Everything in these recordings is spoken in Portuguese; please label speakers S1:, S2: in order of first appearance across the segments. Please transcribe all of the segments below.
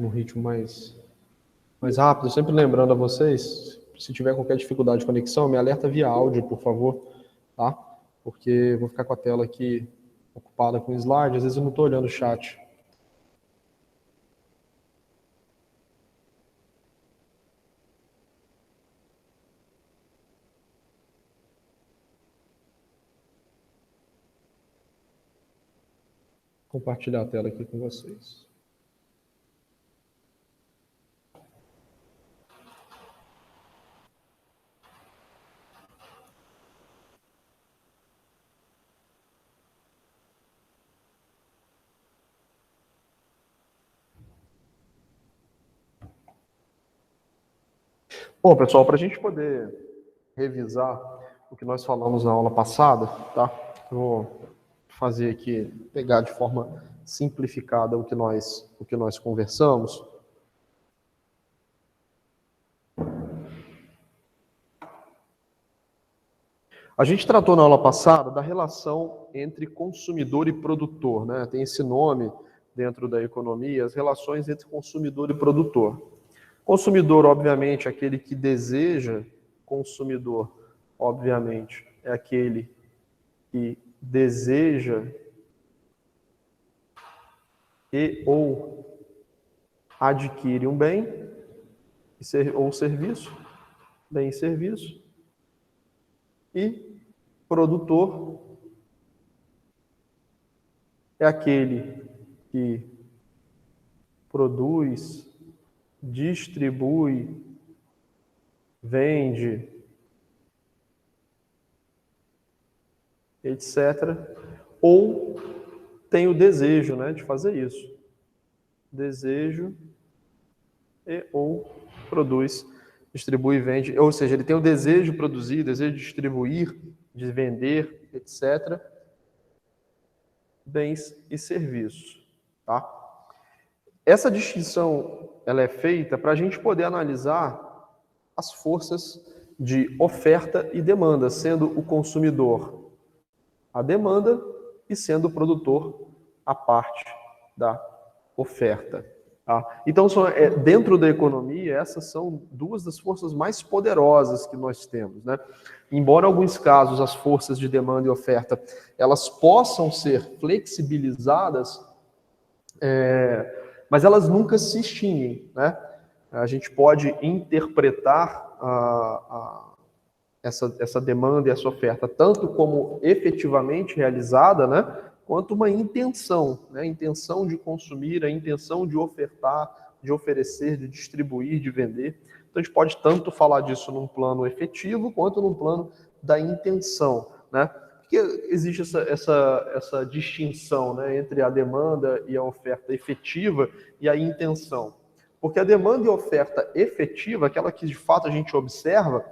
S1: num ritmo mais rápido. Sempre lembrando a vocês, se tiver qualquer dificuldade de conexão, me alerta via áudio, por favor, tá? Porque eu vou ficar com a tela aqui ocupada com slide, às vezes eu não estou olhando o chat. Compartilhar a tela aqui com vocês. Bom, pessoal, para a gente poder revisar o que nós falamos na aula passada, tá? Eu vou fazer aqui, pegar de forma simplificada o que nós conversamos. A gente tratou na aula passada da relação entre consumidor e produtor, né? Tem esse nome dentro da economia, as relações entre consumidor e produtor. Consumidor, obviamente, é aquele que deseja, consumidor, obviamente, é aquele que deseja e ou adquire um bem ou serviço, bem e serviço, e produtor é aquele que produz, distribui, vende, etc. Ou tem o desejo, né, de fazer isso. Desejo e ou produz, distribui e vende. Ou seja, ele tem o desejo de produzir, desejo de distribuir, de vender, etc. Bens e serviços, tá? Essa distinção ela é feita para a gente poder analisar as forças de oferta e demanda, sendo o consumidor a demanda e sendo o produtor a parte da oferta. Tá? Então, dentro da economia, essas são duas das forças mais poderosas que nós temos, né? Embora em alguns casos as forças de demanda e oferta elas possam ser flexibilizadas, mas elas nunca se extinguem, né? A gente pode interpretar essa demanda e essa oferta tanto como efetivamente realizada, né? Quanto uma intenção, né? A intenção de consumir, a intenção de ofertar, de oferecer, de distribuir, de vender. Então a gente pode tanto falar disso num plano efetivo quanto num plano da intenção, né? Porque existe essa distinção, né, entre a demanda e a oferta efetiva e a intenção. Porque a demanda e a oferta efetiva, aquela que de fato a gente observa,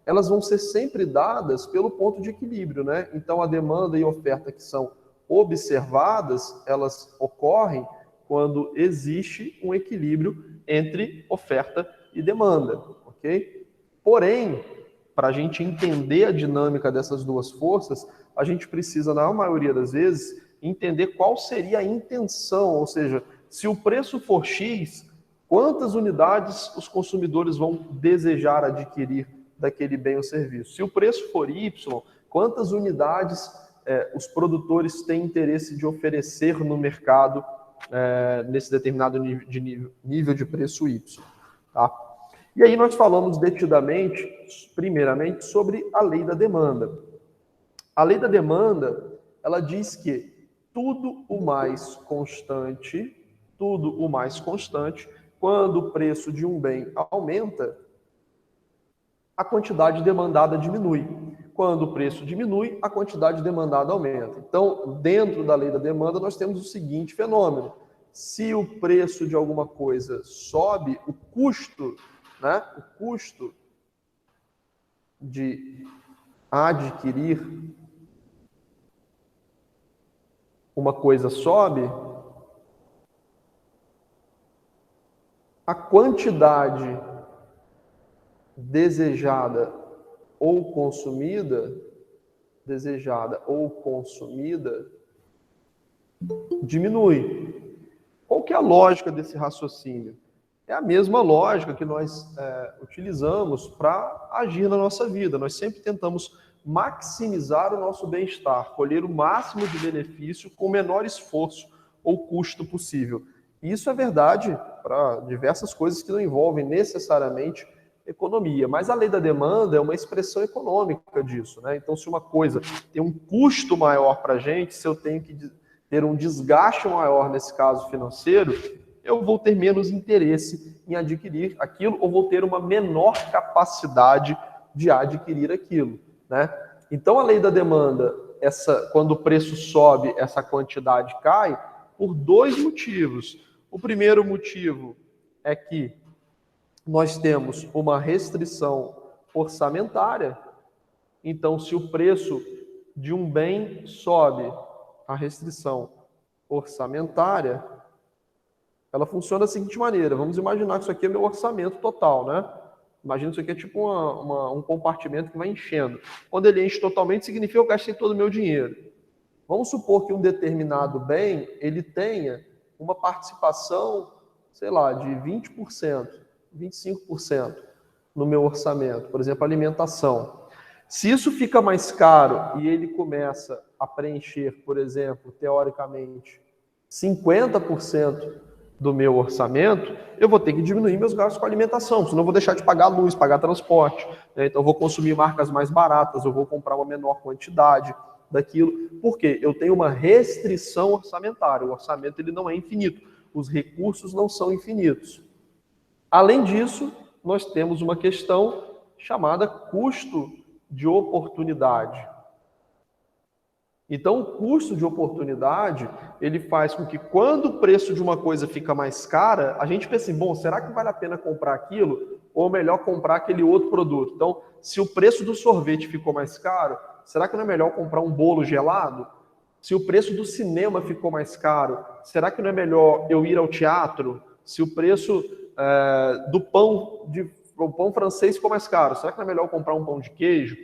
S1: elas vão ser sempre dadas pelo ponto de equilíbrio, né? Então a demanda e a oferta que são observadas, elas ocorrem quando existe um equilíbrio entre oferta e demanda, ok? Porém, para a gente entender a dinâmica dessas duas forças, a gente precisa, na maioria das vezes, entender qual seria a intenção, ou seja, se o preço for X, quantas unidades os consumidores vão desejar adquirir daquele bem ou serviço. Se o preço for Y, quantas unidades os produtores têm interesse de oferecer no mercado nesse determinado nível de preço Y. Tá? E aí nós falamos detidamente, primeiramente, sobre a lei da demanda. A lei da demanda, ela diz que tudo o mais constante, quando o preço de um bem aumenta, a quantidade demandada diminui. Quando o preço diminui, a quantidade demandada aumenta. Então, dentro da lei da demanda, nós temos o seguinte fenômeno. Se o preço de alguma coisa sobe, o custo, né, o custo de adquirir uma coisa sobe, a quantidade desejada ou consumida diminui. Qual que é a lógica desse raciocínio? É a mesma lógica que nós utilizamos para agir na nossa vida. Nós sempre tentamos maximizar o nosso bem-estar, colher o máximo de benefício com o menor esforço ou custo possível. E isso é verdade para diversas coisas que não envolvem necessariamente economia, mas a lei da demanda é uma expressão econômica disso, né? Então, se uma coisa tem um custo maior para a gente, se eu tenho que ter um desgaste maior nesse caso financeiro, eu vou ter menos interesse em adquirir aquilo ou vou ter uma menor capacidade de adquirir aquilo, né? Então, a lei da demanda, quando o preço sobe, essa quantidade cai por dois motivos. O primeiro motivo é que nós temos uma restrição orçamentária. Então, se o preço de um bem sobe, a restrição orçamentária, ela funciona da seguinte maneira. Vamos imaginar que isso aqui é meu orçamento total, né? Imagina isso aqui é tipo um compartimento que vai enchendo. Quando ele enche totalmente, significa que eu gastei todo o meu dinheiro. Vamos supor que um determinado bem, ele tenha uma participação, sei lá, de 20%, 25% no meu orçamento. Por exemplo, alimentação. Se isso fica mais caro e ele começa a preencher, por exemplo, teoricamente, 50% do meu orçamento, eu vou ter que diminuir meus gastos com alimentação, senão eu vou deixar de pagar luz, pagar transporte, né? Então eu vou consumir marcas mais baratas, eu vou comprar uma menor quantidade daquilo. Por quê? Eu tenho uma restrição orçamentária. O orçamento ele não é infinito. Os recursos não são infinitos. Além disso, nós temos uma questão chamada custo de oportunidade. Então, o custo de oportunidade, ele faz com que quando o preço de uma coisa fica mais cara, a gente pensa assim, bom, será que vale a pena comprar aquilo? Ou melhor comprar aquele outro produto? Então, se o preço do sorvete ficou mais caro, será que não é melhor comprar um bolo gelado? Se o preço do cinema ficou mais caro, será que não é melhor eu ir ao teatro? Se o preço do o pão francês ficou mais caro, será que não é melhor eu comprar um pão de queijo?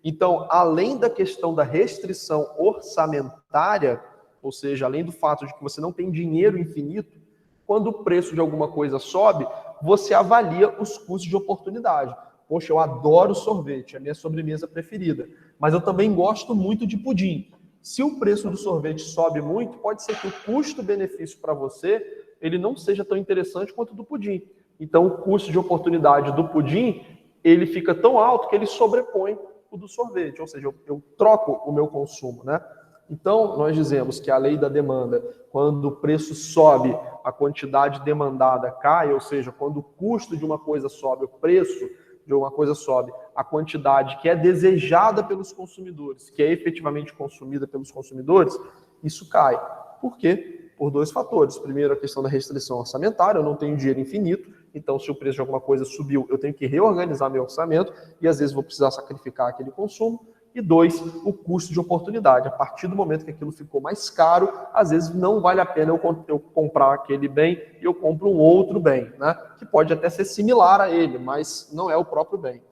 S1: Então, além da questão da restrição orçamentária, ou seja, além do fato de que você não tem dinheiro infinito, quando o preço de alguma coisa sobe, você avalia os custos de oportunidade. Poxa, eu adoro sorvete, é a minha sobremesa preferida, mas eu também gosto muito de pudim. Se o preço do sorvete sobe muito, pode ser que o custo-benefício para você ele não seja tão interessante quanto o do pudim. Então, o custo de oportunidade do pudim ele fica tão alto que ele sobrepõe o do sorvete, ou seja, eu troco o meu consumo, né? Então, nós dizemos que a lei da demanda, quando o preço sobe, a quantidade demandada cai, ou seja, quando o custo de uma coisa sobe, o preço de uma coisa sobe, a quantidade que é desejada pelos consumidores, que é efetivamente consumida pelos consumidores, isso cai. Por quê? Por dois fatores. Primeiro, a questão da restrição orçamentária, eu não tenho dinheiro infinito, então se o preço de alguma coisa subiu, eu tenho que reorganizar meu orçamento e às vezes vou precisar sacrificar aquele consumo. E dois, o custo de oportunidade. A partir do momento que aquilo ficou mais caro, às vezes não vale a pena eu comprar aquele bem e eu compro um outro bem, né? Que pode até ser similar a ele, mas não é o próprio bem.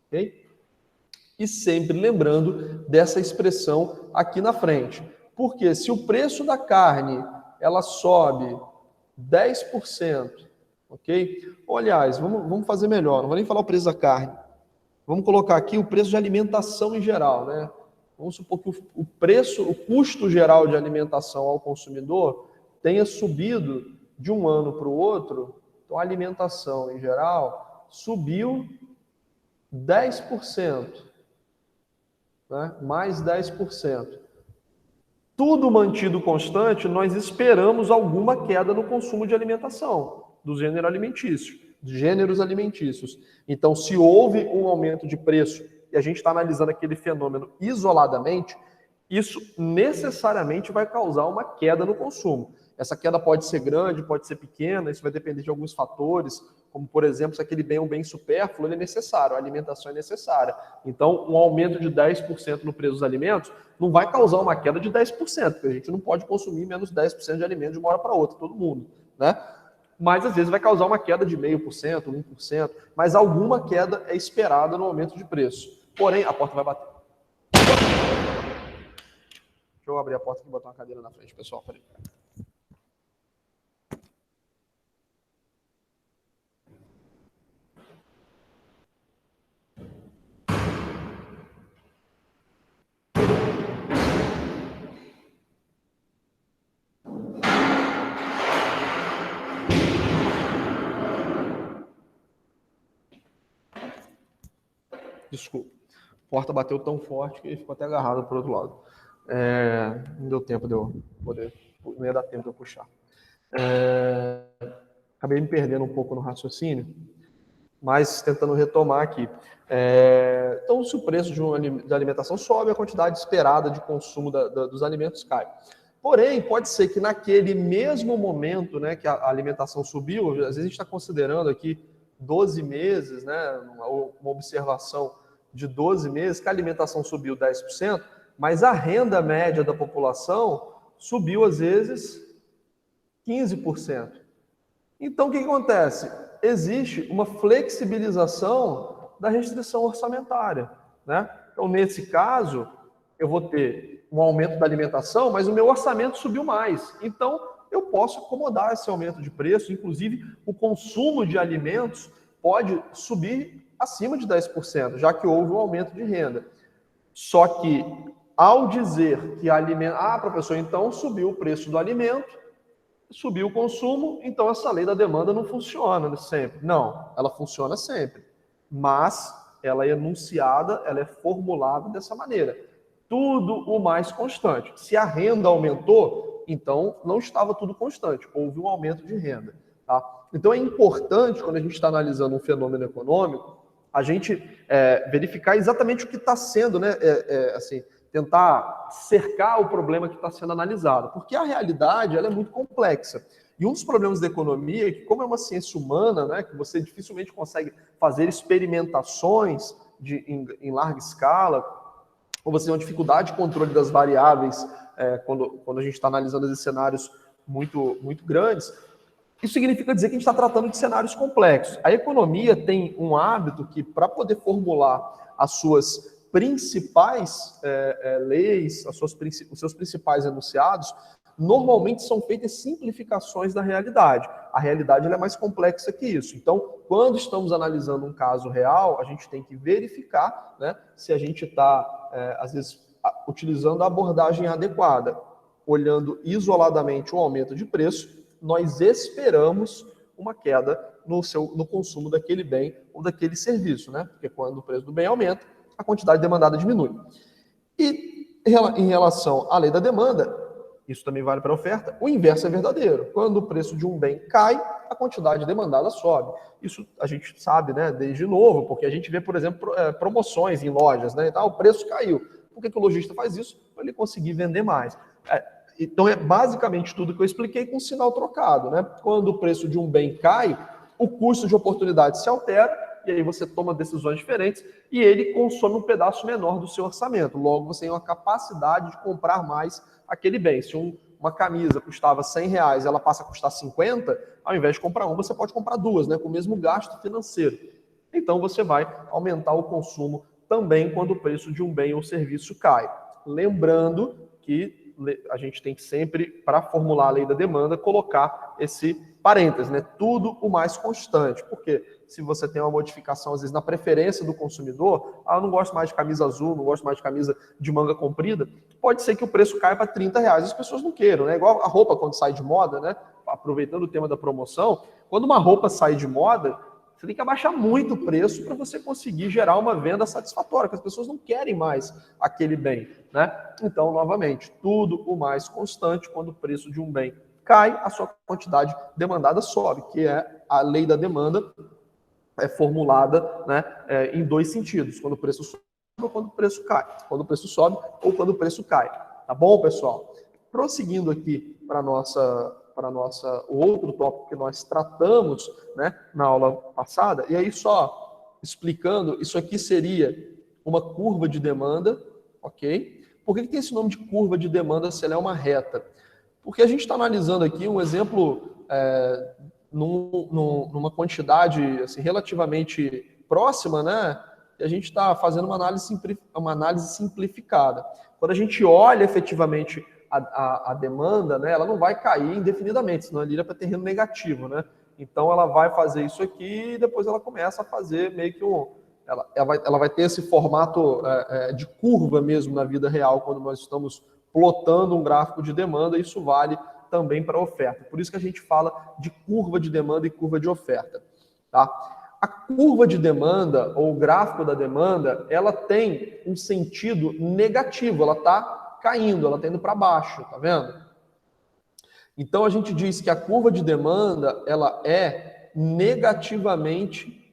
S1: Okay? E sempre lembrando dessa expressão aqui na frente. Porque se o preço da carne ela sobe 10%, ok? Ou, aliás, vamos fazer melhor, não vou nem falar o preço da carne. Vamos colocar aqui o preço de alimentação em geral, né? Vamos supor que o custo geral de alimentação ao consumidor tenha subido de um ano para o outro. Então, a alimentação em geral subiu 10%, né? Mais 10%. Tudo mantido constante, nós esperamos alguma queda no consumo de alimentação, do gênero alimentício. Gêneros alimentícios. Então, se houve um aumento de preço e a gente está analisando aquele fenômeno isoladamente, isso necessariamente vai causar uma queda no consumo. Essa queda pode ser grande, pode ser pequena, isso vai depender de alguns fatores, como, por exemplo, se aquele bem é um bem supérfluo, ele é necessário, a alimentação é necessária. Então, um aumento de 10% no preço dos alimentos não vai causar uma queda de 10%, porque a gente não pode consumir menos 10% de alimento de uma hora para outra, todo mundo, né? Mas às vezes vai causar uma queda de 0,5%, 1%, mas alguma queda é esperada no aumento de preço. Porém, a porta vai bater. Deixa eu abrir a porta aqui e botar uma cadeira na frente, pessoal. Peraí. Desculpa. A porta bateu tão forte que ficou até agarrado para o outro lado. Não deu tempo de eu poder... Não ia dar tempo de eu puxar. Acabei me perdendo um pouco no raciocínio, mas tentando retomar aqui. Então, se o preço da alimentação sobe, a quantidade esperada de consumo dos alimentos cai. Porém, pode ser que naquele mesmo momento, né, que a alimentação subiu, às vezes a gente está considerando aqui 12 meses, né, uma observação de 12 meses, que a alimentação subiu 10%, mas a renda média da população subiu, às vezes, 15%. Então, o que acontece? Existe uma flexibilização da restrição orçamentária, né? Então, nesse caso, eu vou ter um aumento da alimentação, mas o meu orçamento subiu mais. Então, eu posso acomodar esse aumento de preço. Inclusive, o consumo de alimentos pode subir acima de 10%, já que houve um aumento de renda. Só que, ao dizer que professor, então subiu o preço do alimento, subiu o consumo, então essa lei da demanda não funciona sempre. Não, ela funciona sempre. Mas ela é enunciada, ela é formulada dessa maneira. Tudo o mais constante. Se a renda aumentou, então não estava tudo constante, houve um aumento de renda. Tá? Então é importante, quando a gente está analisando um fenômeno econômico, a gente verificar exatamente o que está sendo, né, assim, tentar cercar o problema que está sendo analisado, porque a realidade ela é muito complexa. E um dos problemas da economia é que, como é uma ciência humana, né, que você dificilmente consegue fazer experimentações em larga escala, ou você tem uma dificuldade de controle das variáveis quando a gente está analisando esses cenários muito, muito grandes, isso significa dizer que a gente está tratando de cenários complexos. A economia tem um hábito que, para poder formular as suas principais leis, os seus principais enunciados, normalmente são feitas simplificações da realidade. A realidade ela é mais complexa que isso. Então, quando estamos analisando um caso real, a gente tem que verificar, né, se a gente está, às vezes, utilizando a abordagem adequada. Olhando isoladamente o aumento de preço, nós esperamos uma queda no consumo daquele bem ou daquele serviço, né? Porque quando o preço do bem aumenta, a quantidade demandada diminui. E em relação à lei da demanda, isso também vale para a oferta, o inverso é verdadeiro. Quando o preço de um bem cai, a quantidade demandada sobe. Isso a gente sabe, né, desde novo, porque a gente vê, por exemplo, promoções em lojas, né? Então, o preço caiu. Por que o lojista faz isso? Para ele conseguir vender mais. Então, é basicamente tudo que eu expliquei com sinal trocado, né? Quando o preço de um bem cai, o custo de oportunidade se altera, e aí você toma decisões diferentes, e ele consome um pedaço menor do seu orçamento. Logo, você tem uma capacidade de comprar mais aquele bem. Se uma camisa custava R$100, ela passa a custar 50, ao invés de comprar uma, você pode comprar duas, né? Com o mesmo gasto financeiro. Então, você vai aumentar o consumo também quando o preço de um bem ou serviço cai. Lembrando que a gente tem que sempre, para formular a lei da demanda, colocar esse parênteses, né? Tudo o mais constante. Porque se você tem uma modificação, às vezes, na preferência do consumidor, eu não gosto mais de camisa azul, não gosto mais de camisa de manga comprida, pode ser que o preço caia para R$30. As pessoas não queiram, né? Igual a roupa quando sai de moda, né? Aproveitando o tema da promoção, quando uma roupa sai de moda, você tem que abaixar muito o preço para você conseguir gerar uma venda satisfatória, porque as pessoas não querem mais aquele bem, né? Então, novamente, tudo o mais constante, quando o preço de um bem cai, a sua quantidade demandada sobe, que é a lei da demanda formulada, né, em dois sentidos, quando o preço sobe ou quando o preço cai, quando o preço sobe ou quando o preço cai. Tá bom, pessoal? Prosseguindo aqui para o outro tópico que nós tratamos, né, na aula passada, e aí só explicando, isso aqui seria uma curva de demanda, ok? Por que tem esse nome de curva de demanda se ela é uma reta? Porque a gente está analisando aqui um exemplo numa quantidade assim, relativamente próxima, né? E a gente está fazendo uma análise simplificada. Quando a gente olha efetivamente a demanda, né, ela não vai cair indefinidamente, senão ele iria para terreno negativo, né? Então ela vai fazer isso aqui e depois ela começa a fazer meio que ela vai ter esse formato de curva mesmo na vida real, quando nós estamos plotando um gráfico de demanda, isso vale também para a oferta. Por isso que a gente fala de curva de demanda e curva de oferta. Tá? A curva de demanda, ou o gráfico da demanda, ela tem um sentido negativo, ela está caindo, ela está indo para baixo, tá vendo? Então a gente diz que a curva de demanda, ela é negativamente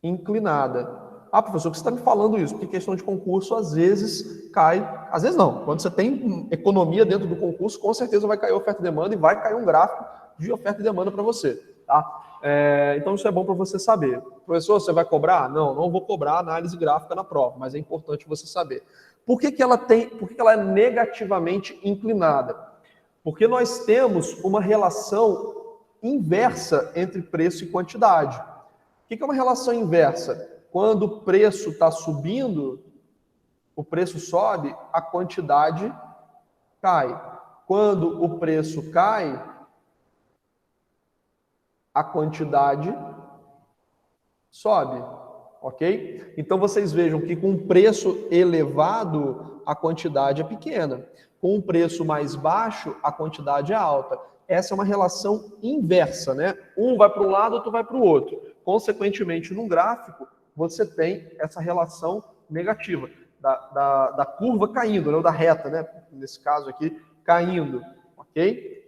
S1: inclinada. Ah, professor, por que você está me falando isso? Porque questão de concurso, às vezes, cai. Às vezes não. Quando você tem economia dentro do concurso, com certeza vai cair oferta e demanda e vai cair um gráfico de oferta e demanda para você. Tá? Então, isso é bom para você saber. Professor, você vai cobrar? Não, não vou cobrar análise gráfica na prova, mas é importante você saber. Por que ela é negativamente inclinada? Porque nós temos uma relação inversa entre preço e quantidade. O que é uma relação inversa? Quando o preço está subindo, o preço sobe, a quantidade cai. Quando o preço cai, a quantidade sobe, ok? Então vocês vejam que com um preço elevado, a quantidade é pequena. Com um preço mais baixo, a quantidade é alta. Essa é uma relação inversa, né? Um vai para um lado, outro vai para o outro. Consequentemente, num gráfico, você tem essa relação negativa da curva caindo, né? Ou da reta, né? Nesse caso aqui, caindo, ok?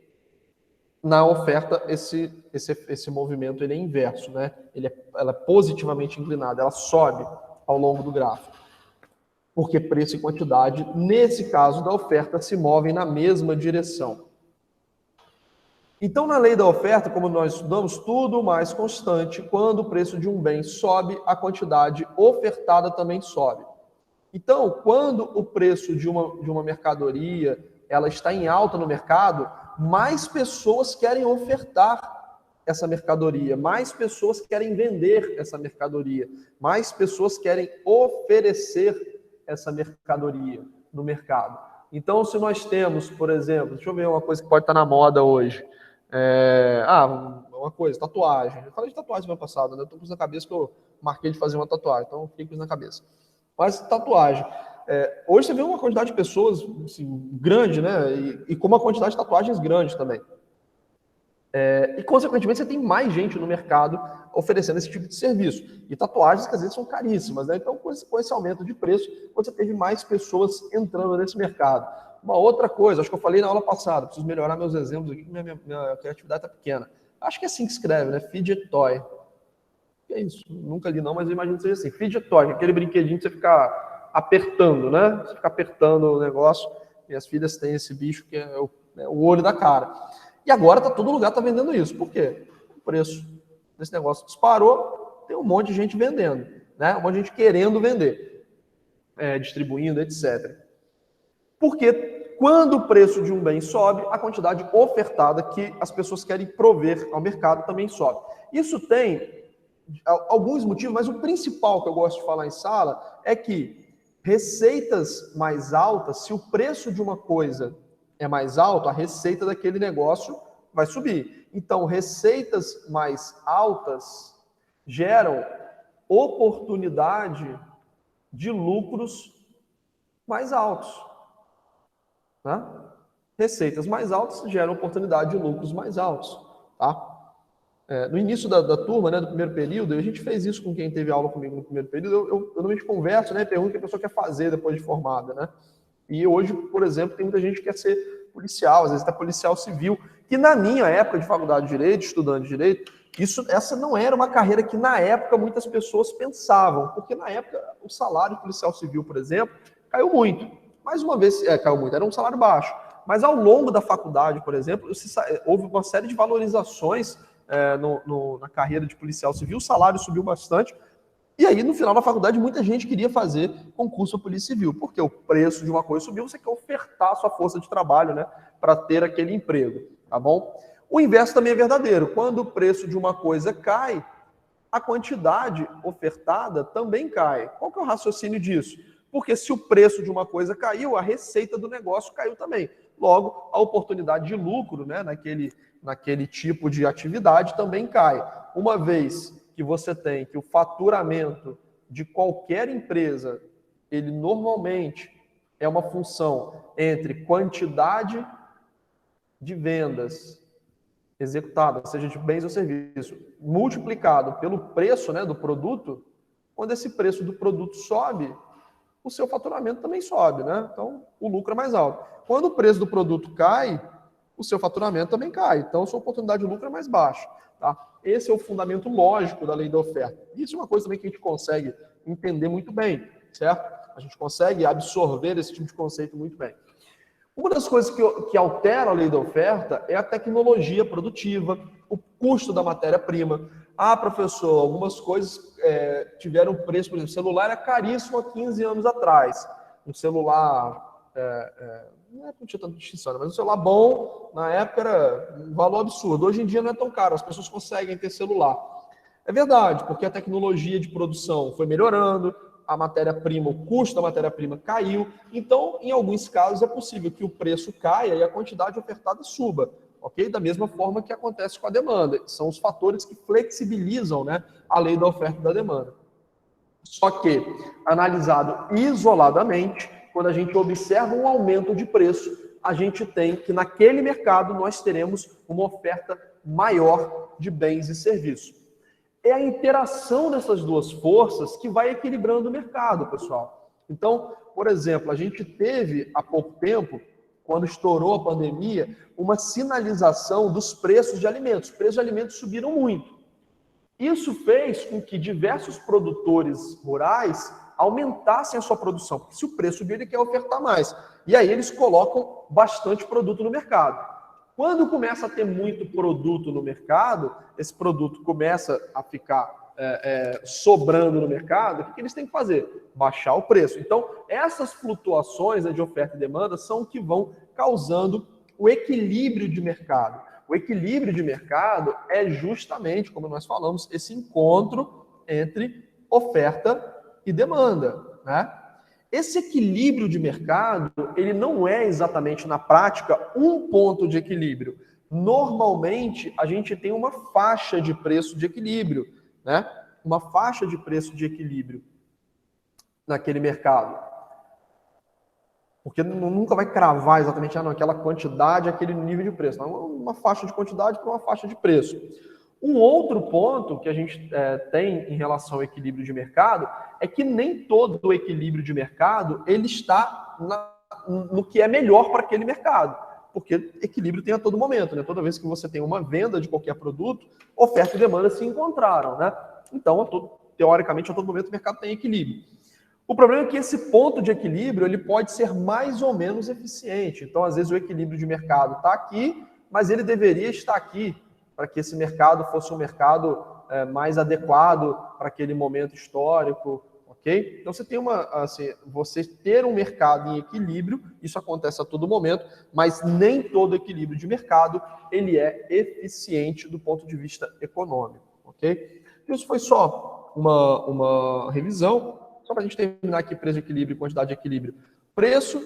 S1: Na oferta, esse movimento ele é inverso, né? Ela é positivamente inclinada, ela sobe ao longo do gráfico. Porque preço e quantidade, nesse caso da oferta, se movem na mesma direção. Então, na lei da oferta, como nós estudamos, tudo mais constante, quando o preço de um bem sobe, a quantidade ofertada também sobe. Então, quando o preço de uma mercadoria ela está em alta no mercado, mais pessoas querem ofertar essa mercadoria, mais pessoas querem vender essa mercadoria, mais pessoas querem oferecer essa mercadoria no mercado. Então, se nós temos, por exemplo, deixa eu ver uma coisa que pode estar na moda hoje. Uma coisa, tatuagem. Eu falei de tatuagem semana passada, né? Eu tô com isso na cabeça que eu marquei de fazer uma tatuagem, então fiquei com isso na cabeça. Mas tatuagem. Hoje você vê uma quantidade de pessoas assim, grande, né? E com uma quantidade de tatuagens grande também. E, consequentemente, você tem mais gente no mercado oferecendo esse tipo de serviço. E tatuagens que às vezes são caríssimas, né? Então, com esse aumento de preço, você teve mais pessoas entrando nesse mercado. Uma outra coisa, acho que eu falei na aula passada, preciso melhorar meus exemplos aqui, que minha criatividade está pequena. Acho que é assim que escreve, né? Fidget toy. Que é isso? Nunca li não, mas eu imagino que seja assim. Fidget toy, aquele brinquedinho que você fica apertando, né? Você fica apertando o negócio. Minhas filhas têm esse bicho que é o olho da cara. E agora todo lugar está vendendo isso. Por quê? O preço desse negócio disparou, tem um monte de gente vendendo, né? Um monte de gente querendo vender, distribuindo, etc. Porque quando o preço de um bem sobe, a quantidade ofertada que as pessoas querem prover ao mercado também sobe. Isso tem alguns motivos, mas o principal que eu gosto de falar em sala é que receitas mais altas, se o preço de uma coisa é mais alto, a receita daquele negócio vai subir. Então, receitas mais altas geram oportunidade de lucros mais altos. Né? Receitas mais altas geram oportunidade de lucros mais altos. Tá? No início da turma, né, do primeiro período, a gente fez isso com quem teve aula comigo no primeiro período, eu normalmente converso, né, pergunto o que a pessoa quer fazer depois de formada, né? E hoje, por exemplo, tem muita gente que quer ser policial, às vezes até policial civil, que na minha época de faculdade de Direito, estudante de Direito, essa não era uma carreira que na época muitas pessoas pensavam, porque na época o salário de policial civil, por exemplo, caiu muito. Mais uma vez, caiu muito, era um salário baixo. Mas ao longo da faculdade, por exemplo, houve uma série de valorizações na carreira de policial civil, o salário subiu bastante, e aí no final da faculdade muita gente queria fazer concurso para polícia civil, porque o preço de uma coisa subiu, você quer ofertar a sua força de trabalho, né, para ter aquele emprego, tá bom? O inverso também é verdadeiro, quando o preço de uma coisa cai, a quantidade ofertada também cai. Qual que é o raciocínio disso? Porque se o preço de uma coisa caiu, a receita do negócio caiu também. Logo, a oportunidade de lucro, né, naquele tipo de atividade também cai. Uma vez que você tem que o faturamento de qualquer empresa, ele normalmente é uma função entre quantidade de vendas executadas, seja de bens ou serviços, multiplicado pelo preço, né, do produto, quando esse preço do produto sobe, o seu faturamento também sobe, né? Então, o lucro é mais alto. Quando o preço do produto cai, o seu faturamento também cai. Então, a sua oportunidade de lucro é mais baixa, tá? Esse é o fundamento lógico da lei da oferta. Isso é uma coisa também que a gente consegue entender muito bem, certo? A gente consegue absorver esse tipo de conceito muito bem. Uma das coisas que altera a lei da oferta é a tecnologia produtiva, o custo da matéria-prima. Ah, professor, algumas coisas tiveram preço, por exemplo, o celular era caríssimo há 15 anos atrás. Um celular, não é que não tinha tanta distinção, mas um celular bom, na época era um valor absurdo. Hoje em dia não é tão caro, as pessoas conseguem ter celular. É verdade, porque a tecnologia de produção foi melhorando, a matéria-prima, o custo da matéria-prima caiu. Então, em alguns casos, é possível que o preço caia e a quantidade ofertada suba, ok? Da mesma forma que acontece com a demanda. São os fatores que flexibilizam, né, a lei da oferta e da demanda. Só que, analisado isoladamente, quando a gente observa um aumento de preço, a gente tem que naquele mercado nós teremos uma oferta maior de bens e serviços. É a interação dessas duas forças que vai equilibrando o mercado, pessoal. Então, por exemplo, a gente teve há pouco tempo, quando estourou a pandemia, uma sinalização dos preços de alimentos. Os preços de alimentos subiram muito. Isso fez com que diversos produtores rurais aumentassem a sua produção, porque se o preço subir, ele quer ofertar mais. E aí eles colocam bastante produto no mercado. Quando começa a ter muito produto no mercado, esse produto começa a ficar sobrando no mercado, o que eles têm que fazer? Baixar o preço. Então, essas flutuações, né, de oferta e demanda são o que vão causando o equilíbrio de mercado. O equilíbrio de mercado é justamente, como nós falamos, esse encontro entre oferta e demanda, né? Esse equilíbrio de mercado, ele não é exatamente na prática um ponto de equilíbrio. Normalmente, a gente tem uma faixa de preço de equilíbrio, né? Uma faixa de preço de equilíbrio naquele mercado. Porque nunca vai cravar exatamente aquela quantidade, aquele nível de preço. Não, uma faixa de quantidade para uma faixa de preço. Um outro ponto que a gente tem em relação ao equilíbrio de mercado é que nem todo o equilíbrio de mercado ele está no que é melhor para aquele mercado. Porque equilíbrio tem a todo momento, né? Toda vez que você tem uma venda de qualquer produto, oferta e demanda se encontraram, né? Então, teoricamente, a todo momento o mercado tem equilíbrio. O problema é que esse ponto de equilíbrio ele pode ser mais ou menos eficiente. Então, às vezes, o equilíbrio de mercado está aqui, mas ele deveria estar aqui, para que esse mercado fosse um mercado mais adequado para aquele momento histórico, ok? Então, você ter um mercado em equilíbrio, isso acontece a todo momento, mas nem todo equilíbrio de mercado ele é eficiente do ponto de vista econômico, ok? Isso foi só uma revisão. Só para a gente terminar aqui, preço de equilíbrio e quantidade de equilíbrio. Preço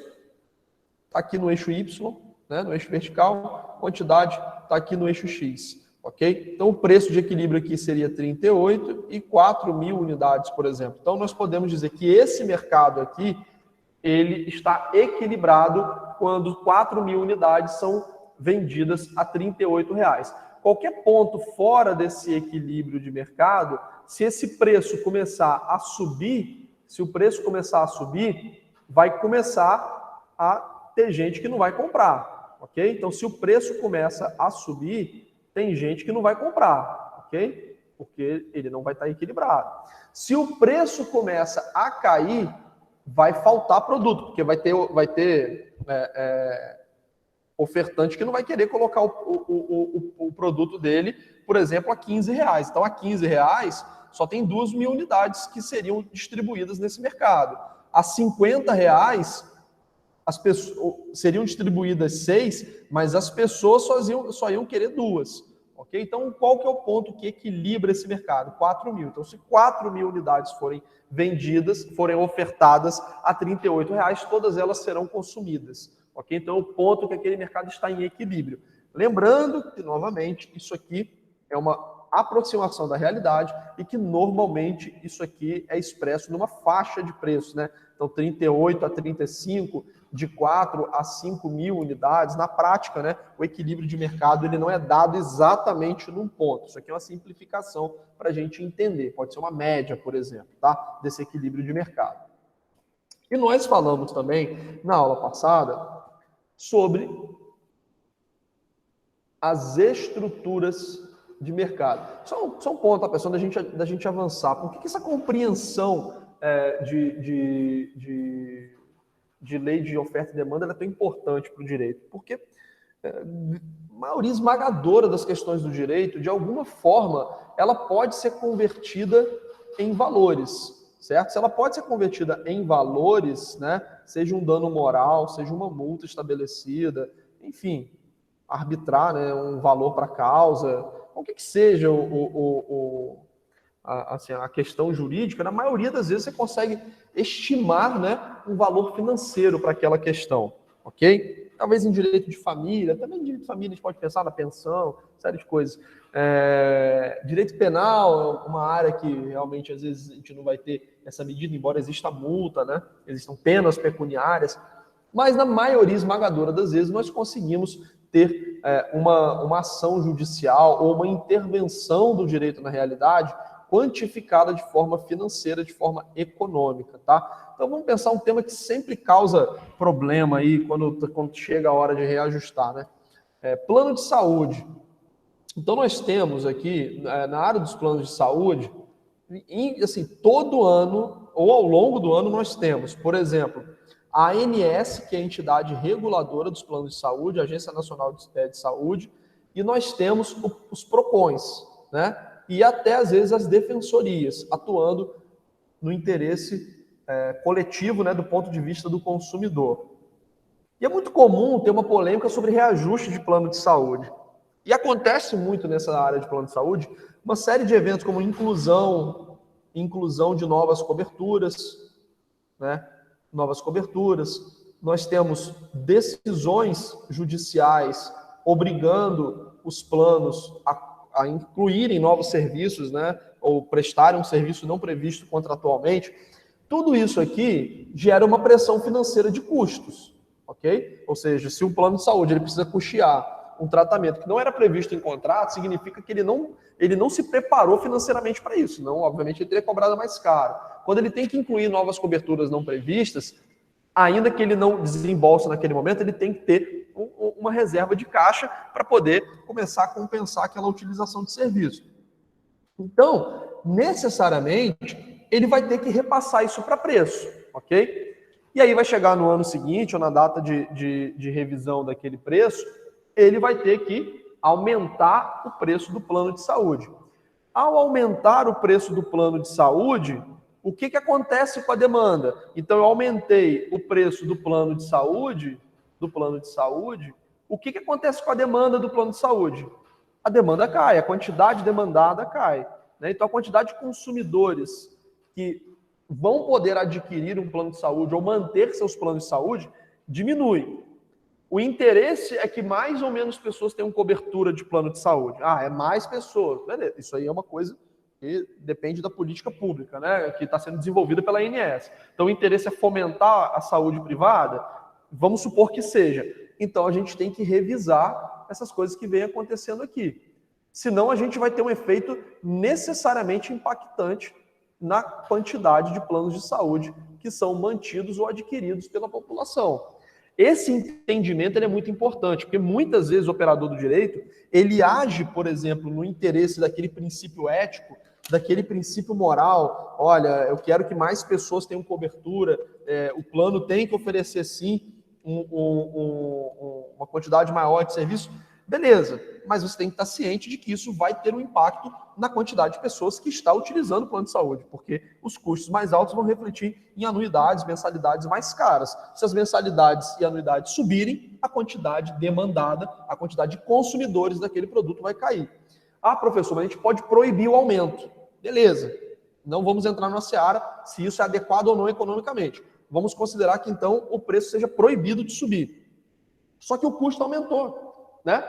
S1: está aqui no eixo Y, né, no eixo vertical, quantidade está aqui no eixo X, ok? Então, o preço de equilíbrio aqui seria 38 e 4.000 unidades, por exemplo. Então, nós podemos dizer que esse mercado aqui, ele está equilibrado quando 4.000 unidades são vendidas a R$ 38. Qualquer ponto fora desse equilíbrio de mercado, se esse preço começar a subir, vai começar a ter gente que não vai comprar, ok? Então, se o preço começa a subir, tem gente que não vai comprar, ok? Porque ele não vai estar equilibrado. Se o preço começa a cair, vai faltar produto, porque vai ter ofertante que não vai querer colocar o produto dele, por exemplo, a R$ 15. Então, a R$ 15 só tem 2.000 unidades que seriam distribuídas nesse mercado. A R$ 50 as pessoas, seriam distribuídas 6, mas as pessoas só iam querer 2. Okay? Então, qual que é o ponto que equilibra esse mercado? 4.000. Então, se 4.000 unidades forem vendidas, forem ofertadas a R$ 38, todas elas serão consumidas. Okay? Então, o ponto que aquele mercado está em equilíbrio. Lembrando que, novamente, isso aqui é uma aproximação da realidade e que, normalmente, isso aqui é expresso numa faixa de preço, né? Então, 38 a 35 de 4 a 5 mil unidades, na prática, né, o equilíbrio de mercado ele não é dado exatamente num ponto. Isso aqui é uma simplificação para a gente entender. Pode ser uma média, por exemplo, tá, desse equilíbrio de mercado. E nós falamos também, na aula passada, sobre as estruturas de mercado. Só um ponto, tá, pessoal, da gente avançar. Por que essa compreensão de lei de oferta e demanda é tão importante para o direito? Porque a maioria esmagadora das questões do direito, de alguma forma, ela pode ser convertida em valores, certo? Se ela pode ser convertida em valores, né, seja um dano moral, seja uma multa estabelecida, enfim, arbitrar, né, um valor para a causa, qualquer que seja a questão jurídica, na maioria das vezes você consegue estimar, né, um valor financeiro para aquela questão, ok? Talvez em direito de família, também em direito de família a gente pode pensar na pensão, série de coisas. Direito penal, uma área que realmente às vezes a gente não vai ter essa medida, embora exista multa, né, existam penas pecuniárias, mas na maioria esmagadora das vezes nós conseguimos ter uma ação judicial ou uma intervenção do direito na realidade quantificada de forma financeira, de forma econômica, tá? Então vamos pensar um tema que sempre causa problema aí quando chega a hora de reajustar, né? Plano de saúde. Então nós temos aqui, na área dos planos de saúde, assim, todo ano, ou ao longo do ano, nós temos, por exemplo, a ANS, que é a entidade reguladora dos planos de saúde, a Agência Nacional de Saúde, e nós temos os PROCONs, né? E até, às vezes, as defensorias, atuando no interesse coletivo, né, do ponto de vista do consumidor. E é muito comum ter uma polêmica sobre reajuste de plano de saúde. E acontece muito nessa área de plano de saúde uma série de eventos como inclusão de novas coberturas, né? Novas coberturas. Nós temos decisões judiciais obrigando os planos a incluírem novos serviços, né? Ou prestarem um serviço não previsto contratualmente. Tudo isso aqui gera uma pressão financeira de custos, ok? Ou seja, se um plano de saúde ele precisa custear um tratamento que não era previsto em contrato, significa que ele não se preparou financeiramente para isso. Não, obviamente, ele teria cobrado mais caro. Quando ele tem que incluir novas coberturas não previstas, ainda que ele não desembolse naquele momento, ele tem que ter uma reserva de caixa para poder começar a compensar aquela utilização de serviço. Então, necessariamente, ele vai ter que repassar isso para preço, ok? E aí vai chegar no ano seguinte, ou na data de revisão daquele preço, ele vai ter que aumentar o preço do plano de saúde. Ao aumentar o preço do plano de saúde, o que acontece com a demanda? Então, eu aumentei o preço do plano de saúde, o que acontece com a demanda do plano de saúde? A demanda cai, a quantidade demandada cai, né? Então, a quantidade de consumidores que vão poder adquirir um plano de saúde ou manter seus planos de saúde diminui. O interesse é que mais ou menos pessoas tenham cobertura de plano de saúde. É mais pessoas. Beleza. Isso aí é uma coisa que depende da política pública, né, que está sendo desenvolvida pela ANS. Então, o interesse é fomentar a saúde privada? Vamos supor que seja. Então, a gente tem que revisar essas coisas que vêm acontecendo aqui. Senão, a gente vai ter um efeito necessariamente impactante na quantidade de planos de saúde que são mantidos ou adquiridos pela população. Esse entendimento ele é muito importante, porque muitas vezes o operador do direito, ele age, por exemplo, no interesse daquele princípio ético, daquele princípio moral. Olha, eu quero que mais pessoas tenham cobertura, o plano tem que oferecer, sim, uma quantidade maior de serviço. Beleza, mas você tem que estar ciente de que isso vai ter um impacto na quantidade de pessoas que está utilizando o plano de saúde, porque os custos mais altos vão refletir em anuidades, mensalidades mais caras. Se as mensalidades e anuidades subirem, a quantidade demandada, a quantidade de consumidores daquele produto vai cair. Professor, mas a gente pode proibir o aumento. Beleza, não vamos entrar na seara se isso é adequado ou não economicamente. Vamos considerar que, então, o preço seja proibido de subir. Só que o custo aumentou, né?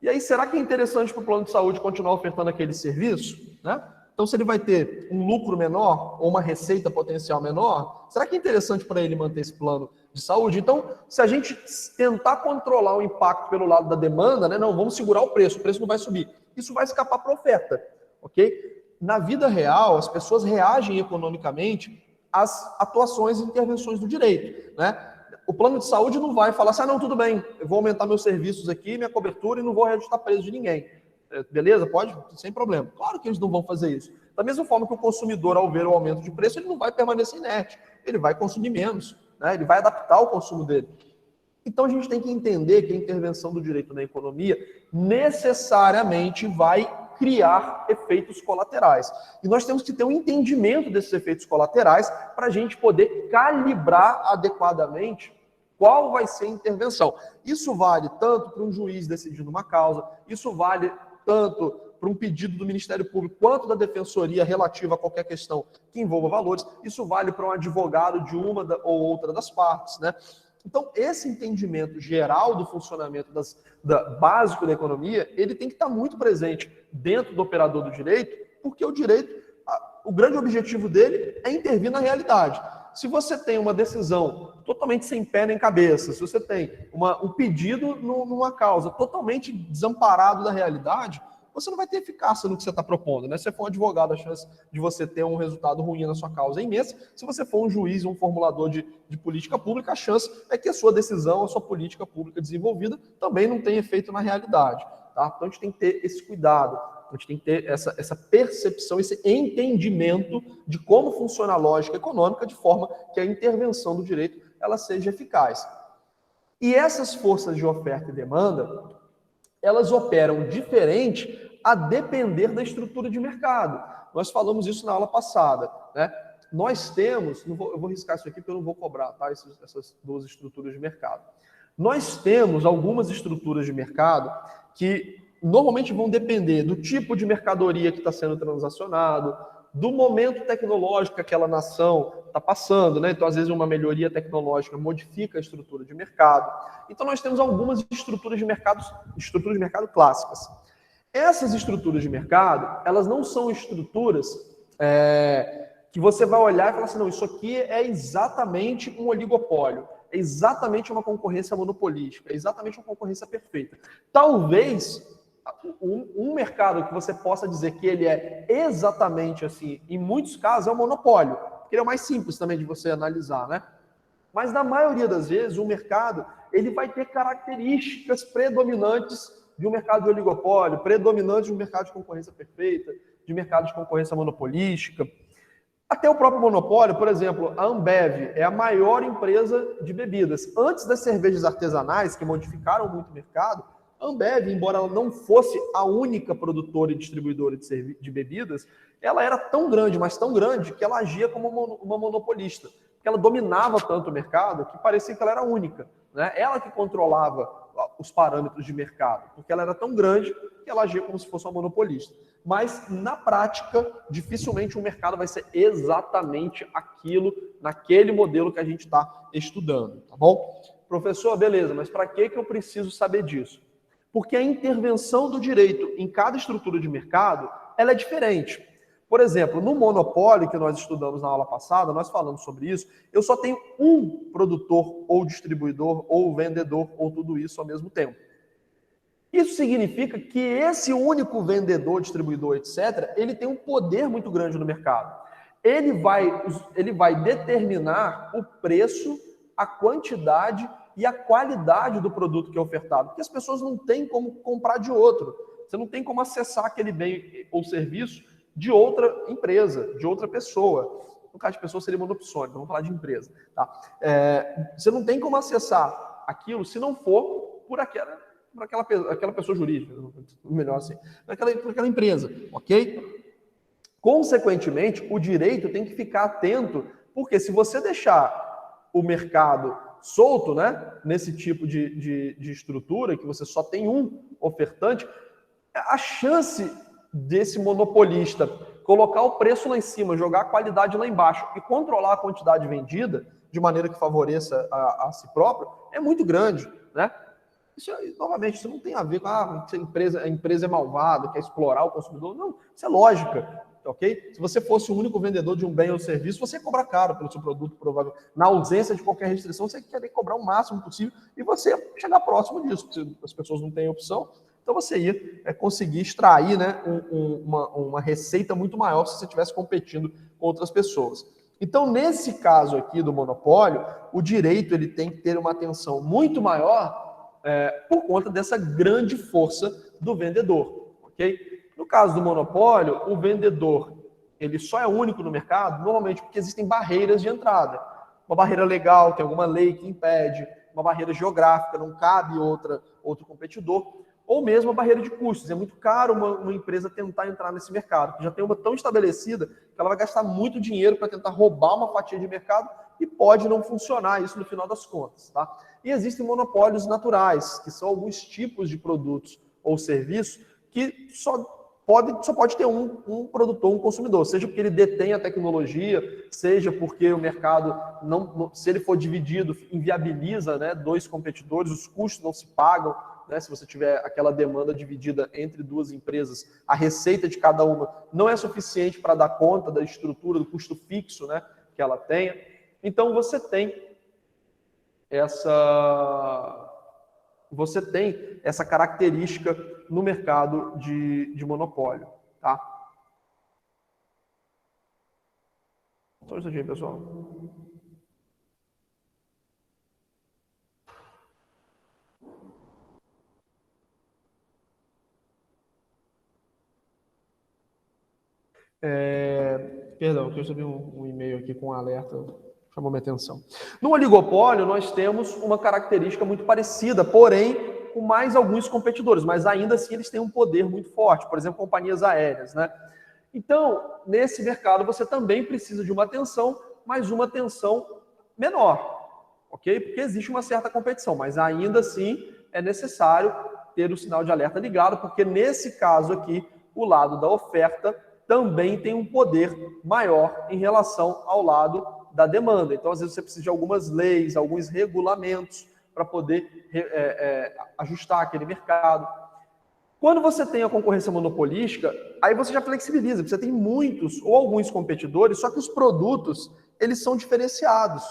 S1: E aí, será que é interessante para o plano de saúde continuar ofertando aquele serviço, né? Então, se ele vai ter um lucro menor ou uma receita potencial menor, será que é interessante para ele manter esse plano de saúde? Então, se a gente tentar controlar o impacto pelo lado da demanda, né, não, vamos segurar o preço não vai subir. Isso vai escapar para a oferta, ok? Na vida real, as pessoas reagem economicamente às atuações e intervenções do direito, né? O plano de saúde não vai falar assim, não, tudo bem, eu vou aumentar meus serviços aqui, minha cobertura e não vou reajustar preço de ninguém. Beleza? Pode? Sem problema. Claro que eles não vão fazer isso. Da mesma forma que o consumidor, ao ver o aumento de preço, ele não vai permanecer inerte. Ele vai consumir menos, né? Ele vai adaptar o consumo dele. Então, a gente tem que entender que a intervenção do direito na economia necessariamente vai criar efeitos colaterais. E nós temos que ter um entendimento desses efeitos colaterais para a gente poder calibrar adequadamente qual vai ser a intervenção. Isso vale tanto para um juiz decidindo uma causa, isso vale tanto para um pedido do Ministério Público quanto da Defensoria relativa a qualquer questão que envolva valores, isso vale para um advogado de uma ou outra das partes, né? Então, esse entendimento geral do funcionamento básico da economia, ele tem que estar muito presente dentro do operador do direito, porque o direito, o grande objetivo dele é intervir na realidade. Se você tem uma decisão totalmente sem pé nem cabeça, se você tem um pedido numa causa totalmente desamparado da realidade, você não vai ter eficácia no que você está propondo, né? Se você for um advogado, a chance de você ter um resultado ruim na sua causa é imensa. Se você for um juiz, um formulador de política pública, a chance é que a sua decisão, a sua política pública desenvolvida também não tenha efeito na realidade, tá? Então a gente tem que ter esse cuidado, a gente tem que ter essa percepção, esse entendimento de como funciona a lógica econômica, de forma que a intervenção do direito ela seja eficaz. E essas forças de oferta e demanda, elas operam diferente a depender da estrutura de mercado. Nós falamos isso na aula passada, né? Nós temos, eu vou riscar isso aqui porque eu não vou cobrar, tá? Essas duas estruturas de mercado. Nós temos algumas estruturas de mercado que normalmente vão depender do tipo de mercadoria que está sendo transacionado, do momento tecnológico que aquela nação está passando, né? Então, às vezes, uma melhoria tecnológica modifica a estrutura de mercado. Então, nós temos algumas estruturas de mercado clássicas. Essas estruturas de mercado, elas não são estruturas que você vai olhar e falar assim, não, isso aqui é exatamente um oligopólio, é exatamente uma concorrência monopolística, é exatamente uma concorrência perfeita. Talvez um mercado que você possa dizer que ele é exatamente assim, em muitos casos, é o monopólio, porque ele é o mais simples também de você analisar, né? Mas na maioria das vezes, o mercado ele vai ter características predominantes de um mercado de oligopólio, predominantes de um mercado de concorrência perfeita, de mercado de concorrência monopolística. Até o próprio monopólio, por exemplo, a Ambev é a maior empresa de bebidas. Antes das cervejas artesanais, que modificaram muito o mercado, a Ambev, embora ela não fosse a única produtora e distribuidora de bebidas, ela era tão grande, mas tão grande, que ela agia como uma monopolista. Porque ela dominava tanto o mercado que parecia que ela era única, né? Ela que controlava os parâmetros de mercado, porque ela era tão grande que ela agia como se fosse uma monopolista. Mas, na prática, dificilmente o mercado vai ser exatamente aquilo, naquele modelo que a gente está estudando, tá bom? Professor, beleza, mas para que eu preciso saber disso? Porque a intervenção do direito em cada estrutura de mercado, ela é diferente. Por exemplo, no monopólio que nós estudamos na aula passada, nós falamos sobre isso, eu só tenho um produtor, ou distribuidor, ou vendedor, ou tudo isso ao mesmo tempo. Isso significa que esse único vendedor, distribuidor, etc., ele tem um poder muito grande no mercado. Ele vai determinar o preço, a quantidade e a qualidade do produto que é ofertado, porque as pessoas não têm como comprar de outro. Você não tem como acessar aquele bem ou serviço de outra empresa, de outra pessoa. No caso de pessoa seria monopsônico, vamos falar de empresa. Tá? Você não tem como acessar aquilo se não for por aquela pessoa jurídica, melhor assim, por aquela empresa, ok? Consequentemente, o direito tem que ficar atento, porque se você deixar o mercado solto, né, nesse tipo de estrutura, que você só tem um ofertante, a chance desse monopolista colocar o preço lá em cima, jogar a qualidade lá embaixo e controlar a quantidade vendida de maneira que favoreça a si próprio é muito grande, né? Isso, novamente, isso não tem a ver com a empresa é malvada, quer explorar o consumidor. Não, isso é lógica. ok? Se você fosse o único vendedor de um bem ou serviço, você ia cobrar caro pelo seu produto, provavelmente. Na ausência de qualquer restrição, você ia querer cobrar o máximo possível e você ia chegar próximo disso. Se as pessoas não têm opção, então você ia conseguir extrair, né, uma receita muito maior se você estivesse competindo com outras pessoas. Então, nesse caso aqui do monopólio, o direito ele tem que ter uma atenção muito maior por conta dessa grande força do vendedor, ok? No caso do monopólio, o vendedor ele só é único no mercado, normalmente porque existem barreiras de entrada. Uma barreira legal, tem alguma lei que impede, uma barreira geográfica, não cabe outro competidor, ou mesmo a barreira de custos. É muito caro uma empresa tentar entrar nesse mercado, que já tem uma tão estabelecida que ela vai gastar muito dinheiro para tentar roubar uma fatia de mercado e pode não funcionar isso no final das contas. Tá? E existem monopólios naturais, que são alguns tipos de produtos ou serviços que só pode ter um produtor, um consumidor, seja porque ele detém a tecnologia, seja porque o mercado, se ele for dividido, inviabiliza, né, dois competidores, os custos não se pagam, né, se você tiver aquela demanda dividida entre duas empresas, a receita de cada uma não é suficiente para dar conta da estrutura, do custo fixo, né, que ela tenha. Então você tem essa característica no mercado de monopólio, tá? Só um instantinho, pessoal. Perdão, que eu recebi um e-mail aqui com um alerta, chamou minha atenção. No oligopólio, nós temos uma característica muito parecida, porém, com mais alguns competidores, mas ainda assim eles têm um poder muito forte, por exemplo, companhias aéreas, né? Então, nesse mercado, você também precisa de uma atenção, mas uma atenção menor, ok? Porque existe uma certa competição, mas ainda assim é necessário ter o sinal de alerta ligado, porque nesse caso aqui, o lado da oferta também tem um poder maior em relação ao lado da demanda. Então, às vezes, você precisa de algumas leis, alguns regulamentos para poder ajustar aquele mercado. Quando você tem a concorrência monopolística, aí você já flexibiliza, porque você tem muitos ou alguns competidores, só que os produtos, eles são diferenciados.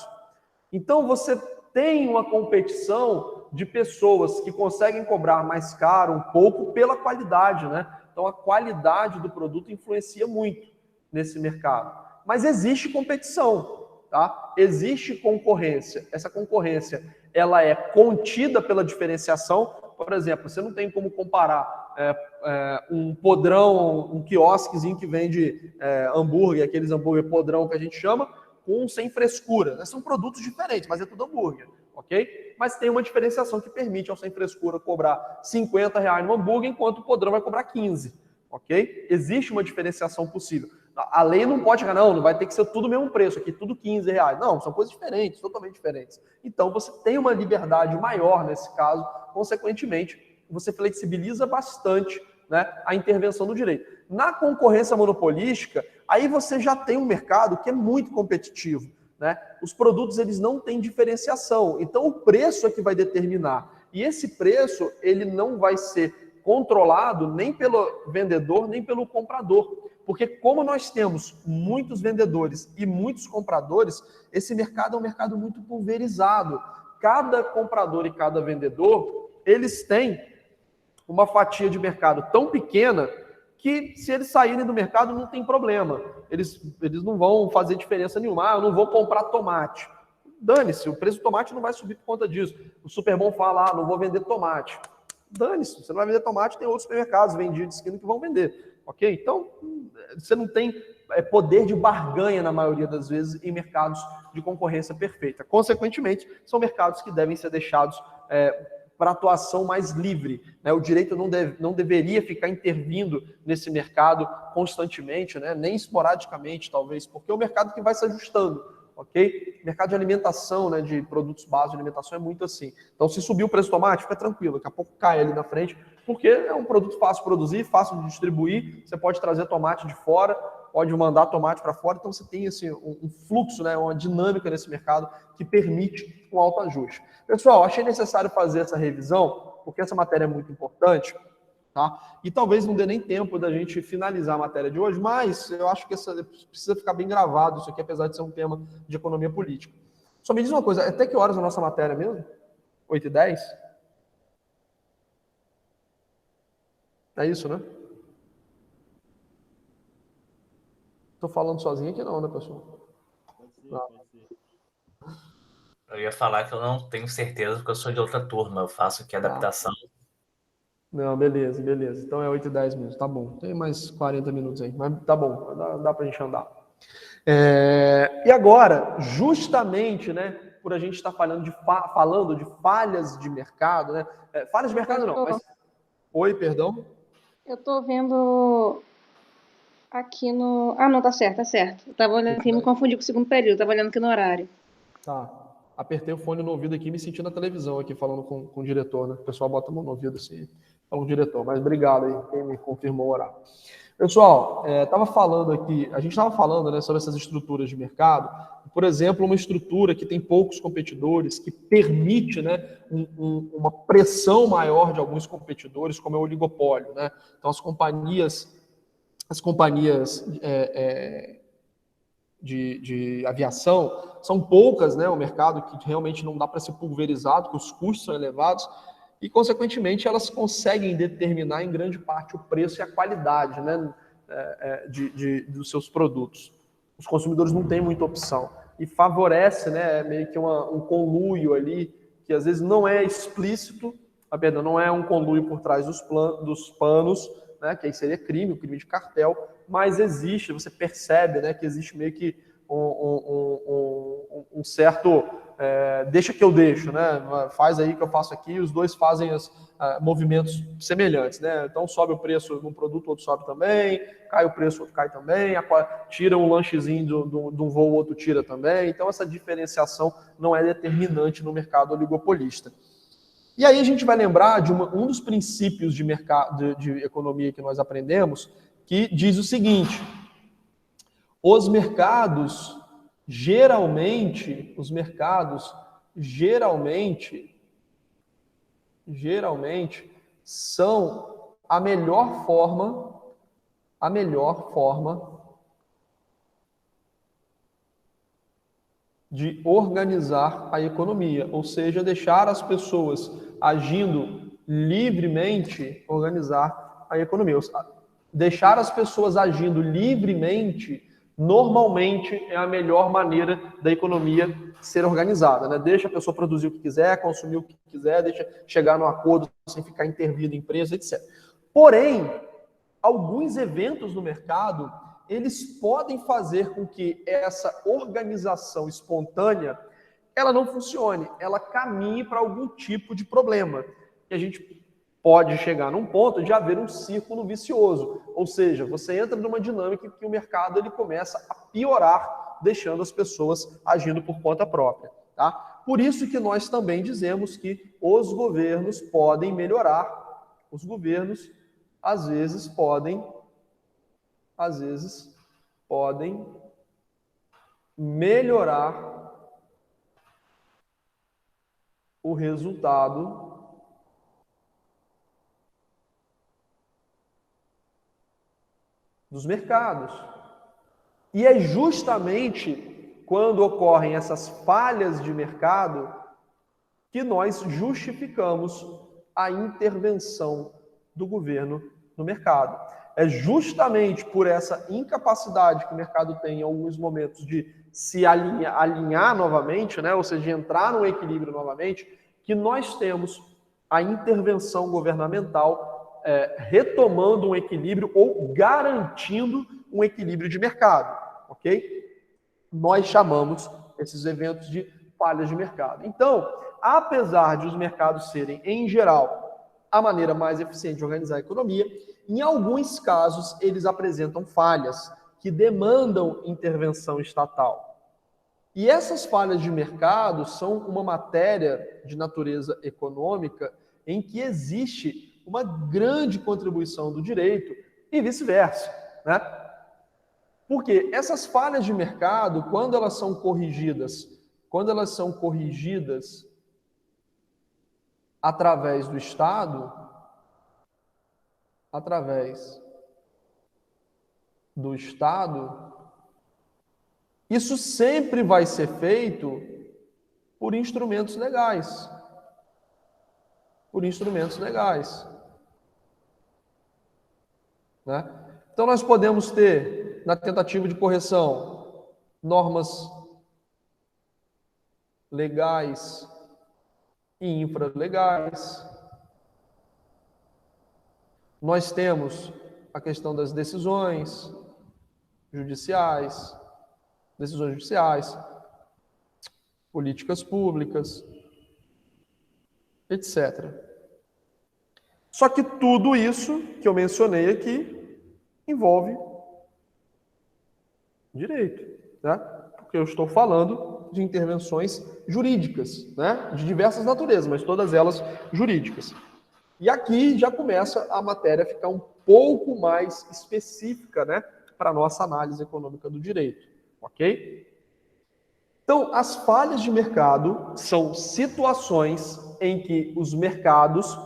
S1: Então, você tem uma competição de pessoas que conseguem cobrar mais caro um pouco pela qualidade, né? Então, a qualidade do produto influencia muito nesse mercado. Mas existe competição, tá? Existe concorrência. Essa concorrência, ela é contida pela diferenciação. Por exemplo, você não tem como comparar um podrão, um quiosquezinho que vende hambúrguer, aqueles hambúrguer podrão que a gente chama, com sem frescura. Né? São produtos diferentes, mas é tudo hambúrguer, ok? Mas tem uma diferenciação que permite ao sem frescura cobrar R$50 no hambúrguer, enquanto o podrão vai cobrar 15, ok? Existe uma diferenciação possível. A lei não pode chegar, não vai ter que ser tudo o mesmo preço, aqui tudo R$15. Não, são coisas diferentes, totalmente diferentes. Então, você tem uma liberdade maior nesse caso, consequentemente, você flexibiliza bastante, né, a intervenção do direito. Na concorrência monopolística, aí você já tem um mercado que é muito competitivo, né? Os produtos eles não têm diferenciação, então o preço é que vai determinar. E esse preço ele não vai ser controlado nem pelo vendedor, nem pelo comprador. Porque como nós temos muitos vendedores e muitos compradores, esse mercado é um mercado muito pulverizado. Cada comprador e cada vendedor, eles têm uma fatia de mercado tão pequena que se eles saírem do mercado não tem problema. Eles não vão fazer diferença nenhuma. Eu não vou comprar tomate. Dane-se, o preço do tomate não vai subir por conta disso. O Superbom fala, não vou vender tomate. Dane-se, você não vai vender tomate, tem outros supermercados vendidos de esquina que vão vender. Ok? Então, você não tem poder de barganha, na maioria das vezes, em mercados de concorrência perfeita. Consequentemente, são mercados que devem ser deixados para atuação mais livre. Né? O direito não deveria ficar intervindo nesse mercado constantemente, né? Nem esporadicamente, talvez, porque é um mercado que vai se ajustando. Ok? Mercado de alimentação, né, de produtos básicos de alimentação é muito assim. Então, se subir o preço do tomate, fica tranquilo, daqui a pouco cai ali na frente, porque é um produto fácil de produzir, fácil de distribuir, você pode trazer tomate de fora, pode mandar tomate para fora, então você tem assim, um fluxo, né, uma dinâmica nesse mercado que permite um autoajuste. Pessoal, achei necessário fazer essa revisão, porque essa matéria é muito importante, Tá? E talvez não dê nem tempo da gente finalizar a matéria de hoje, mas eu acho que precisa ficar bem gravado isso aqui, apesar de ser um tema de economia política. Só me diz uma coisa, até que horas a nossa matéria mesmo? 8h10? É isso, né? Tô falando sozinho aqui não, né, pessoal?
S2: Pode ser. Eu ia falar que eu não tenho certeza, porque eu sou de outra turma, eu faço aqui
S1: Tá.
S2: adaptação.
S1: Não, beleza, beleza. Então é 8h10 mesmo, tá bom. Tem mais 40 minutos aí, mas tá bom, dá pra gente andar. E agora, justamente, né, por a gente estar falando de falhas de mercado, né? Falhas de mercado não, mas... Oi, perdão?
S3: Eu tô vendo aqui no... Ah, não, tá certo, tá certo. Eu tava olhando aqui, me confundi com o segundo período, tava olhando aqui no horário.
S1: Tá. Apertei o fone no ouvido aqui, me senti na televisão aqui, falando com o diretor, né? O pessoal bota a mão no ouvido assim, fala com o diretor, mas obrigado aí, quem me confirmou o horário. Pessoal, a gente estava falando, né, sobre essas estruturas de mercado. Por exemplo, uma estrutura que tem poucos competidores, que permite, né, uma pressão maior de alguns competidores, como é o oligopólio, né? Então, as companhias de aviação são poucas, né? O mercado que realmente não dá para ser pulverizado, que os custos são elevados e, consequentemente, elas conseguem determinar em grande parte o preço e a qualidade, né, dos seus produtos. Os consumidores não têm muita opção e favorece, né, meio que um conluio ali que às vezes não é explícito, não é um conluio por trás dos panos, né, que aí seria crime, o crime de cartel, mas existe, você percebe, né, que existe meio que um certo deixa que eu deixo, né? Faz aí que eu faço aqui, os dois fazem movimentos semelhantes, né? Então sobe o preço num produto, o outro sobe também, cai o preço, o outro cai também, tira um lanchezinho de um voo, o outro tira também. Então essa diferenciação não é determinante no mercado oligopolista. E aí a gente vai lembrar de um dos princípios de mercado, de economia que nós aprendemos, que diz o seguinte: os mercados geralmente são a melhor forma de organizar a economia, ou seja, deixar as pessoas agindo livremente, organizar a economia. Deixar as pessoas agindo livremente, normalmente é a melhor maneira da economia ser organizada, né? Deixa a pessoa produzir o que quiser, consumir o que quiser, deixa chegar no acordo sem ficar intervindo em empresa, etc. Porém, alguns eventos no mercado, eles podem fazer com que essa organização espontânea ela não funcione, ela caminhe para algum tipo de problema. E a gente pode chegar num ponto de haver um círculo vicioso, ou seja, você entra numa dinâmica que o mercado ele começa a piorar, deixando as pessoas agindo por conta própria. Tá? Por isso que nós também dizemos que os governos podem melhorar, os governos às vezes podem melhorar o resultado dos mercados. E é justamente quando ocorrem essas falhas de mercado que nós justificamos a intervenção do governo no mercado. É justamente por essa incapacidade que o mercado tem em alguns momentos de se alinhar novamente, né, ou seja, de entrar no equilíbrio novamente, que nós temos a intervenção governamental retomando um equilíbrio ou garantindo um equilíbrio de mercado, ok? Nós chamamos esses eventos de falhas de mercado. Então, apesar de os mercados serem, em geral, a maneira mais eficiente de organizar a economia, em alguns casos eles apresentam falhas que demandam intervenção estatal. E essas falhas de mercado são uma matéria de natureza econômica em que existe uma grande contribuição do direito e vice-versa, né? Porque essas falhas de mercado, quando elas são corrigidas através do Estado, através do Estado, isso sempre vai ser feito por instrumentos legais. Por instrumentos legais. Né? Então, nós podemos ter, na tentativa de correção, normas legais e infralegais. Nós temos a questão das decisões judiciais, políticas públicas, etc. Só que tudo isso que eu mencionei aqui envolve direito, né? Porque eu estou falando de intervenções jurídicas, né? De diversas naturezas, mas todas elas jurídicas. E aqui já começa a matéria a ficar um pouco mais específica, né? Para a nossa análise econômica do direito, ok? Então, as falhas de mercado são situações em que os mercados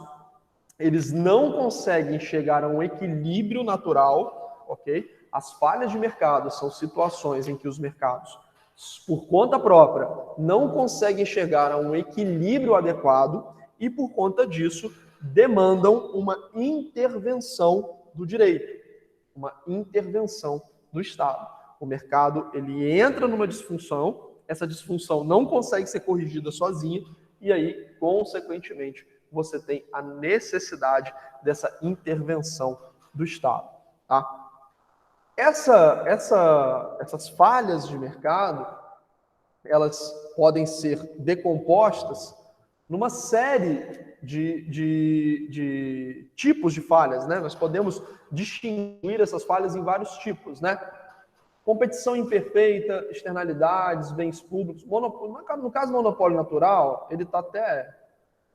S1: eles não conseguem chegar a um equilíbrio natural, ok? As falhas de mercado são situações em que os mercados, por conta própria, não conseguem chegar a um equilíbrio adequado e, por conta disso, demandam uma intervenção do direito, uma intervenção do Estado. O mercado ele entra numa disfunção, essa disfunção não consegue ser corrigida sozinha e aí, consequentemente, você tem a necessidade dessa intervenção do Estado. Tá? Essas falhas de mercado, elas podem ser decompostas numa série de tipos de falhas, né? Nós podemos distinguir essas falhas em vários tipos, né? Competição imperfeita, externalidades, bens públicos. No caso do monopólio natural, ele está até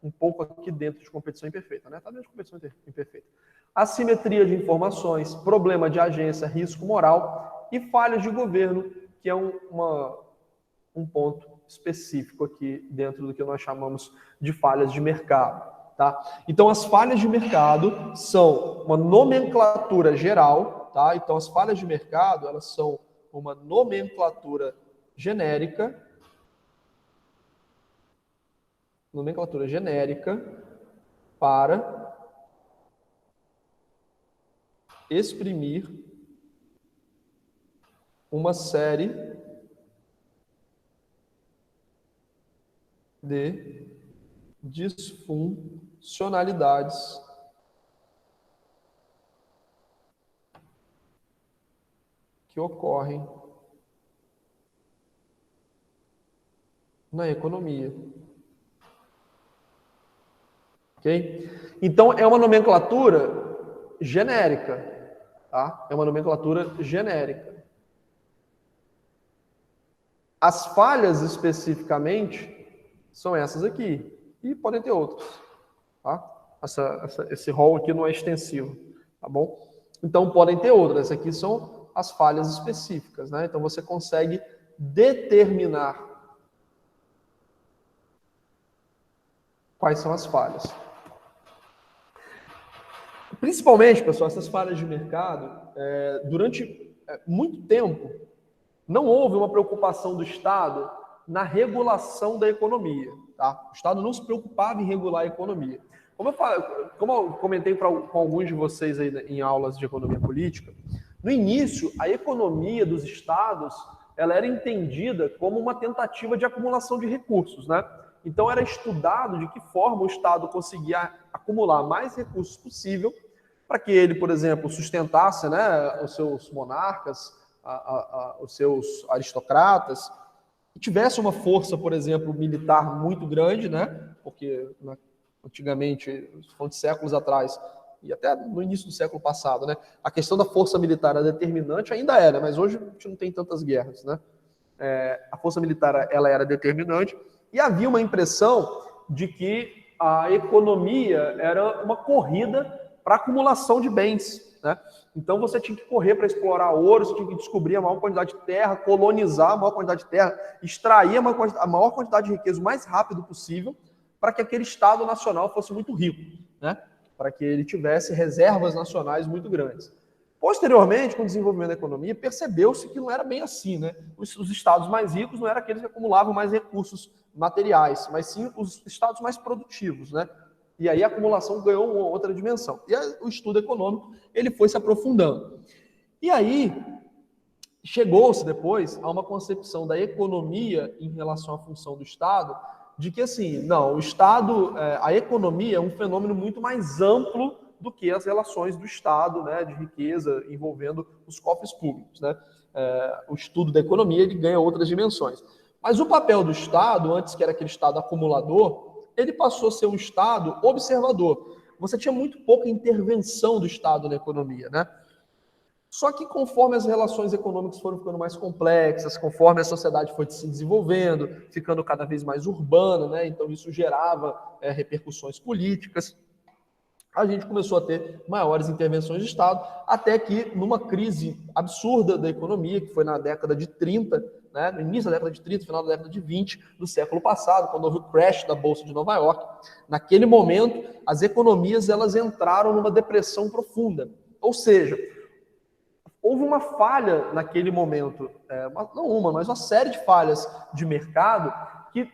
S1: um pouco aqui dentro de competição imperfeita, né? Está dentro de competição imperfeita. Assimetria de informações, problema de agência, risco moral e falhas de governo, que é um ponto específico aqui dentro do que nós chamamos de falhas de mercado. Tá? Então, as falhas de mercado são uma nomenclatura geral. Tá? Então, as falhas de mercado elas são uma nomenclatura genérica para exprimir uma série de disfuncionalidades que ocorrem na economia. Ok? Então, é uma nomenclatura genérica. Tá? É uma nomenclatura genérica. As falhas, especificamente, são essas aqui. E podem ter outras. Tá? Esse rol aqui não é extensivo. Tá bom? Então, podem ter outras. Essas aqui são as falhas específicas. Né? Então, você consegue determinar quais são as falhas. Principalmente, pessoal, essas falhas de mercado, durante muito tempo, não houve uma preocupação do Estado na regulação da economia. Tá? O Estado não se preocupava em regular a economia. Como eu comentei com alguns de vocês aí em aulas de economia política, no início, a economia dos Estados ela era entendida como uma tentativa de acumulação de recursos, né? Então, era estudado de que forma o Estado conseguia acumular mais recursos possível para que ele, por exemplo, sustentasse, né, os seus monarcas, os seus aristocratas, e tivesse uma força, por exemplo, militar muito grande, né? Porque antigamente, de séculos atrás, e até no início do século passado, né? A questão da força militar era determinante, ainda era, mas hoje a gente não tem tantas guerras, né? A força militar ela era determinante, e havia uma impressão de que a economia era uma corrida para acumulação de bens, né? Então você tinha que correr para explorar ouro, você tinha que descobrir a maior quantidade de terra, colonizar a maior quantidade de terra, extrair a maior quantidade de riqueza o mais rápido possível para que aquele Estado nacional fosse muito rico, né? para que ele tivesse reservas nacionais muito grandes. Posteriormente, com o desenvolvimento da economia, percebeu-se que não era bem assim, né? Os estados mais ricos não eram aqueles que acumulavam mais recursos materiais, mas sim os estados mais produtivos, né? E aí a acumulação ganhou uma outra dimensão. E aí, o estudo econômico ele foi se aprofundando. E aí chegou-se depois a uma concepção da economia em relação à função do Estado, de que assim, não, o Estado, a economia é um fenômeno muito mais amplo do que as relações do Estado, né, de riqueza envolvendo os cofres públicos, né? O estudo da economia ele ganha outras dimensões. Mas o papel do Estado, antes que era aquele Estado acumulador, ele passou a ser um Estado observador. Você tinha muito pouca intervenção do Estado na economia, né? Só que conforme as relações econômicas foram ficando mais complexas, conforme a sociedade foi se desenvolvendo, ficando cada vez mais urbana, né? Então isso gerava repercussões políticas, a gente começou a ter maiores intervenções de Estado, até que numa crise absurda da economia, que foi na década de 30, né, no início da década de 30, final da década de 20 do século passado, quando houve o crash da Bolsa de Nova York, naquele momento as economias elas entraram numa depressão profunda. Ou seja, houve uma falha naquele momento, não uma, mas uma série de falhas de mercado que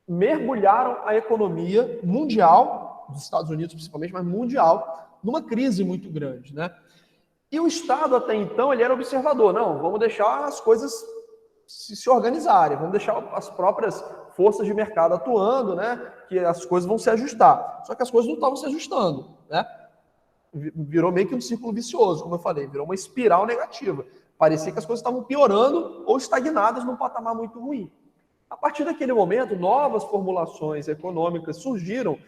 S1: mergulharam a economia mundial, dos Estados Unidos principalmente, mas mundial, numa crise muito grande, né? E o Estado até então ele era observador, não, vamos deixar as coisas se organizarem, vamos deixar as próprias forças de mercado atuando, né? Que as coisas vão se ajustar. Só que as coisas não estavam se ajustando, né? Virou meio que um círculo vicioso, como eu falei, virou uma espiral negativa. Parecia que as coisas estavam piorando ou estagnadas num patamar muito ruim. A partir daquele momento, novas formulações econômicas surgiram,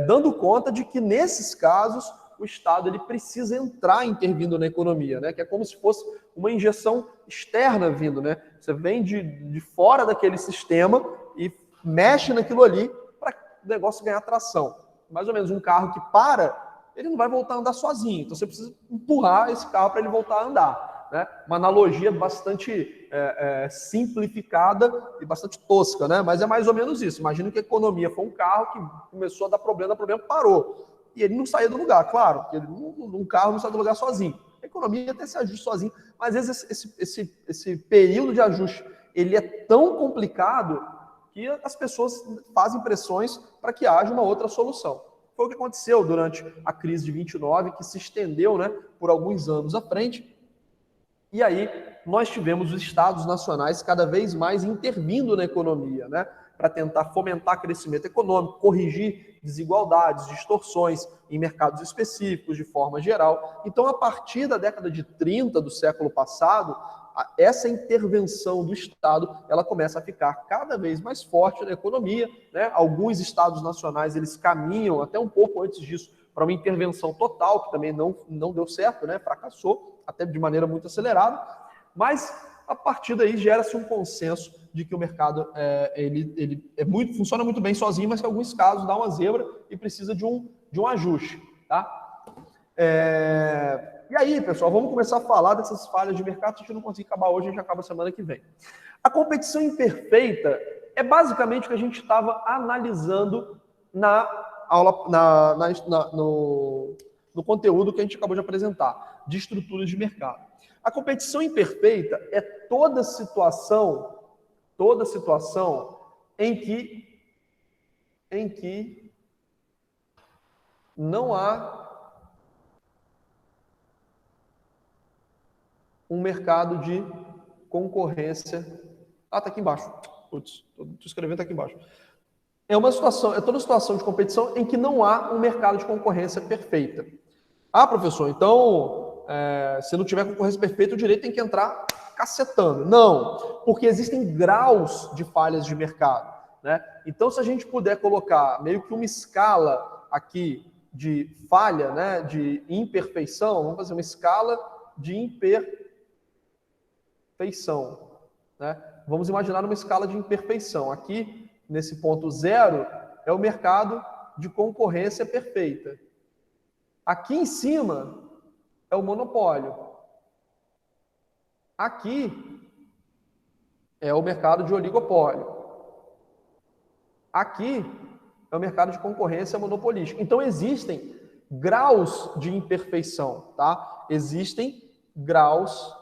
S1: dando conta de que, nesses casos, o Estado ele precisa entrar intervindo na economia, né? Que é como se fosse uma injeção externa vindo, né? Você vem de fora daquele sistema e mexe naquilo ali para o negócio ganhar tração. Mais ou menos um carro que para, ele não vai voltar a andar sozinho, então você precisa empurrar esse carro para ele voltar a andar, né? Uma analogia bastante simplificada e bastante tosca, né? Mas é mais ou menos isso. Imagina que a economia foi um carro que começou a dar problema, parou. E ele não saía do lugar, claro, porque um carro não sai do lugar sozinho. A economia até se ajusta sozinho, mas às vezes esse período de ajuste ele é tão complicado que as pessoas fazem pressões para que haja uma outra solução. Foi o que aconteceu durante a crise de 29, que se estendeu, né, por alguns anos à frente. E aí nós tivemos os estados nacionais cada vez mais intervindo na economia, né, para tentar fomentar crescimento econômico, corrigir desigualdades, distorções em mercados específicos de forma geral. Então, a partir da década de 30 do século passado, essa intervenção do Estado ela começa a ficar cada vez mais forte na economia, né? Alguns estados nacionais eles caminham até um pouco antes disso para uma intervenção total, que também não deu certo, né? Fracassou, até de maneira muito acelerada, mas a partir daí gera-se um consenso de que o mercado ele funciona muito bem sozinho, mas que em alguns casos dá uma zebra e precisa de um ajuste, tá? E aí, pessoal, vamos começar a falar dessas falhas de mercado. Se a gente não conseguir acabar hoje, a gente acaba semana que vem. A competição imperfeita é basicamente o que a gente estava analisando na aula, no conteúdo que a gente acabou de apresentar, de estruturas de mercado. A competição imperfeita é toda situação em que não há um mercado de concorrência. Tá aqui embaixo. Putz, estou escrevendo, tá aqui embaixo. É toda situação de competição em que não há um mercado de concorrência perfeita. Ah, professor, então, se não tiver concorrência perfeita, o direito tem que entrar cacetando. Não, porque existem graus de falhas de mercado, né? Então, se a gente puder colocar meio que uma escala aqui de falha, né, de imperfeição, vamos fazer uma escala de imperfeição, né? Vamos imaginar uma escala de imperfeição. Aqui, nesse ponto 0, é o mercado de concorrência perfeita. Aqui em cima é o monopólio. Aqui é o mercado de oligopólio. Aqui é o mercado de concorrência monopolística. Então existem graus de imperfeição, tá? Existem graus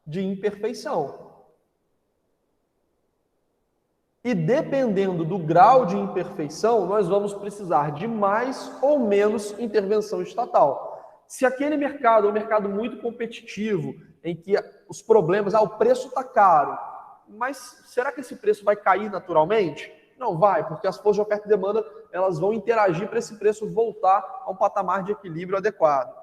S1: de imperfeição. E dependendo do grau de imperfeição, nós vamos precisar de mais ou menos intervenção estatal. Se aquele mercado é um mercado muito competitivo, em que os problemas, o preço está caro, mas será que esse preço vai cair naturalmente? Não vai, porque as forças de oferta e demanda elas vão interagir para esse preço voltar a um patamar de equilíbrio adequado.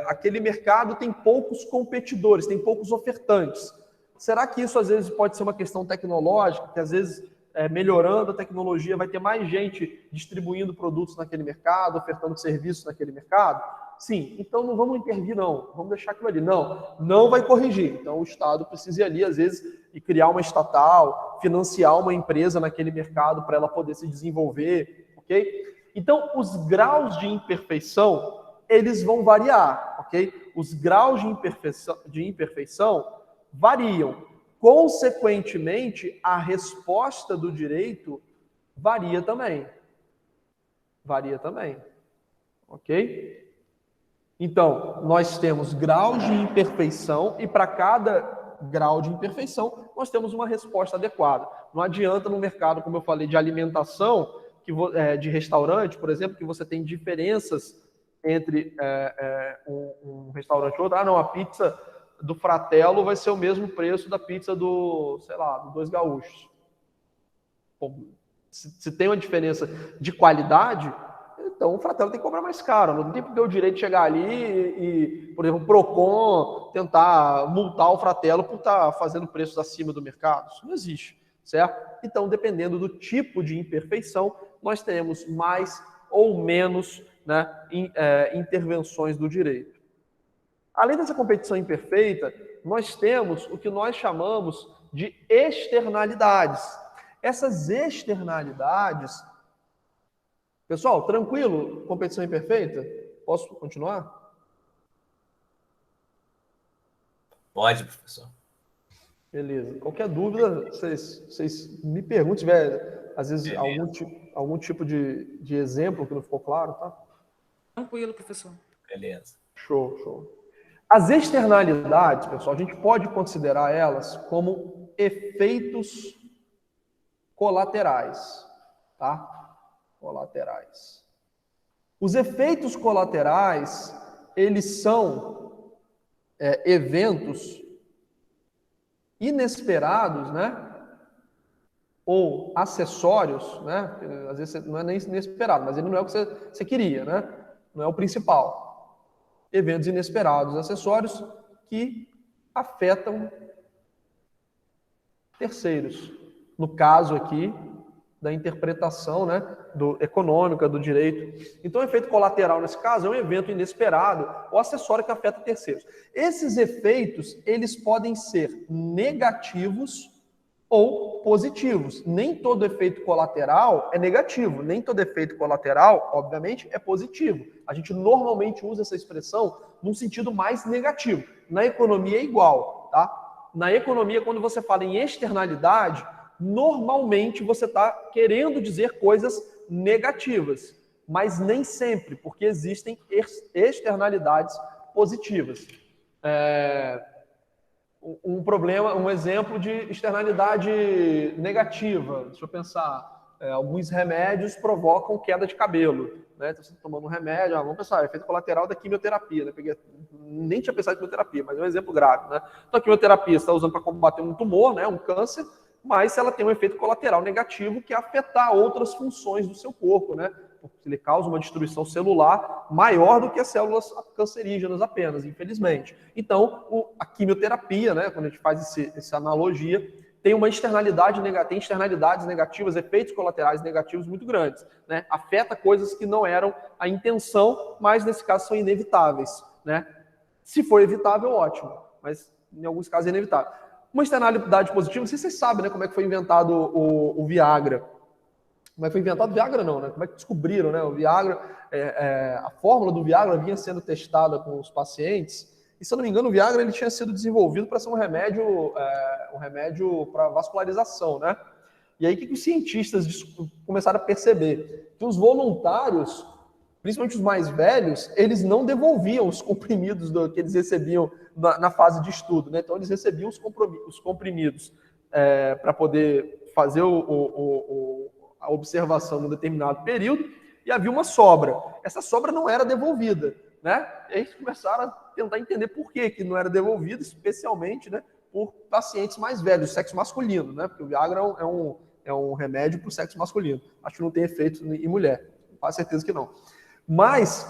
S1: Aquele mercado tem poucos competidores, tem poucos ofertantes. Será que isso às vezes pode ser uma questão tecnológica, que às vezes melhorando a tecnologia vai ter mais gente distribuindo produtos naquele mercado, ofertando serviços naquele mercado? Sim, então não vamos intervir não, vamos deixar aquilo ali. Não vai corrigir. Então o Estado precisa ir ali às vezes e criar uma estatal, financiar uma empresa naquele mercado para ela poder se desenvolver, ok? Então os graus de imperfeição, eles vão variar, ok? Os graus de imperfeição variam. Consequentemente, a resposta do direito varia também. Varia também. Ok? Então, nós temos graus de imperfeição e para cada grau de imperfeição, nós temos uma resposta adequada. Não adianta no mercado, como eu falei, de alimentação, de restaurante, por exemplo, que você tem diferenças entre um restaurante e outro. Não, a pizza do Fratello vai ser o mesmo preço da pizza do Dois Gaúchos. Bom, se tem uma diferença de qualidade, então o Fratello tem que cobrar mais caro. Não tem porque o direito de chegar ali e, por exemplo, o Procon tentar multar o Fratello por estar fazendo preços acima do mercado. Isso não existe, certo? Então, dependendo do tipo de imperfeição, nós teremos mais ou menos, né, intervenções do direito. Além dessa competição imperfeita, nós temos o que nós chamamos de externalidades. Essas externalidades... Pessoal, tranquilo? Competição imperfeita? Posso continuar?
S2: Pode, professor.
S1: Beleza. Qualquer dúvida, vocês me perguntem, se tiver, às vezes, algum tipo de exemplo que não ficou claro, tá?
S4: Tranquilo, professor.
S2: Beleza.
S1: Show. As externalidades, pessoal, a gente pode considerar elas como efeitos colaterais, tá? Colaterais. Os efeitos colaterais, eles são eventos inesperados, né? Ou acessórios, né? Às vezes não é nem inesperado, mas ele não é o que você queria, né? Não é o principal. Eventos inesperados, acessórios que afetam terceiros. No caso aqui, da interpretação, né, econômica do direito. Então, o efeito colateral, nesse caso, é um evento inesperado ou acessório que afeta terceiros. Esses efeitos, eles podem ser negativos ou positivos. Nem todo efeito colateral é negativo, nem todo efeito colateral, obviamente, é positivo. A gente normalmente usa essa expressão num sentido mais negativo. Na economia é igual, tá? Na economia, quando você fala em externalidade, normalmente você está querendo dizer coisas negativas, mas nem sempre, porque existem externalidades positivas. Um exemplo de externalidade negativa, deixa eu pensar, alguns remédios provocam queda de cabelo, né? Então, você está tomando um remédio, vamos pensar, efeito colateral da quimioterapia, né? Nem tinha pensado em quimioterapia, mas é um exemplo grave, né? Então, a quimioterapia você está usando para combater um tumor, né? Um câncer, mas ela tem um efeito colateral negativo que é afetar outras funções do seu corpo, né? Porque ele causa uma destruição celular maior do que as células cancerígenas apenas, infelizmente. Então, a quimioterapia, né, quando a gente faz essa analogia, tem uma externalidade negativa, tem externalidades negativas, efeitos colaterais negativos muito grandes, né? Afeta coisas que não eram a intenção, mas nesse caso são inevitáveis, né? Se for evitável, ótimo, mas em alguns casos é inevitável. Uma externalidade positiva, não sei se vocês sabem, né, como é que foi inventado o Viagra. Como é que foi inventado o Viagra, não, né? Como é que descobriram, né? O Viagra, a fórmula do Viagra vinha sendo testada com os pacientes, e se eu não me engano, o Viagra ele tinha sido desenvolvido para ser um remédio para vascularização, né? E aí, o que os cientistas começaram a perceber? Que os voluntários principalmente os mais velhos, eles não devolviam os comprimidos que eles recebiam na fase de estudo, né? Então, eles recebiam os comprimidos para poder fazer a observação num determinado período, e havia uma sobra. Essa sobra não era devolvida, né? E aí eles começaram a tentar entender por que não era devolvida, especialmente, né, por pacientes mais velhos, sexo masculino, né? Porque o Viagra é um remédio para o sexo masculino. Acho que não tem efeito em mulher, com certeza que não. Mas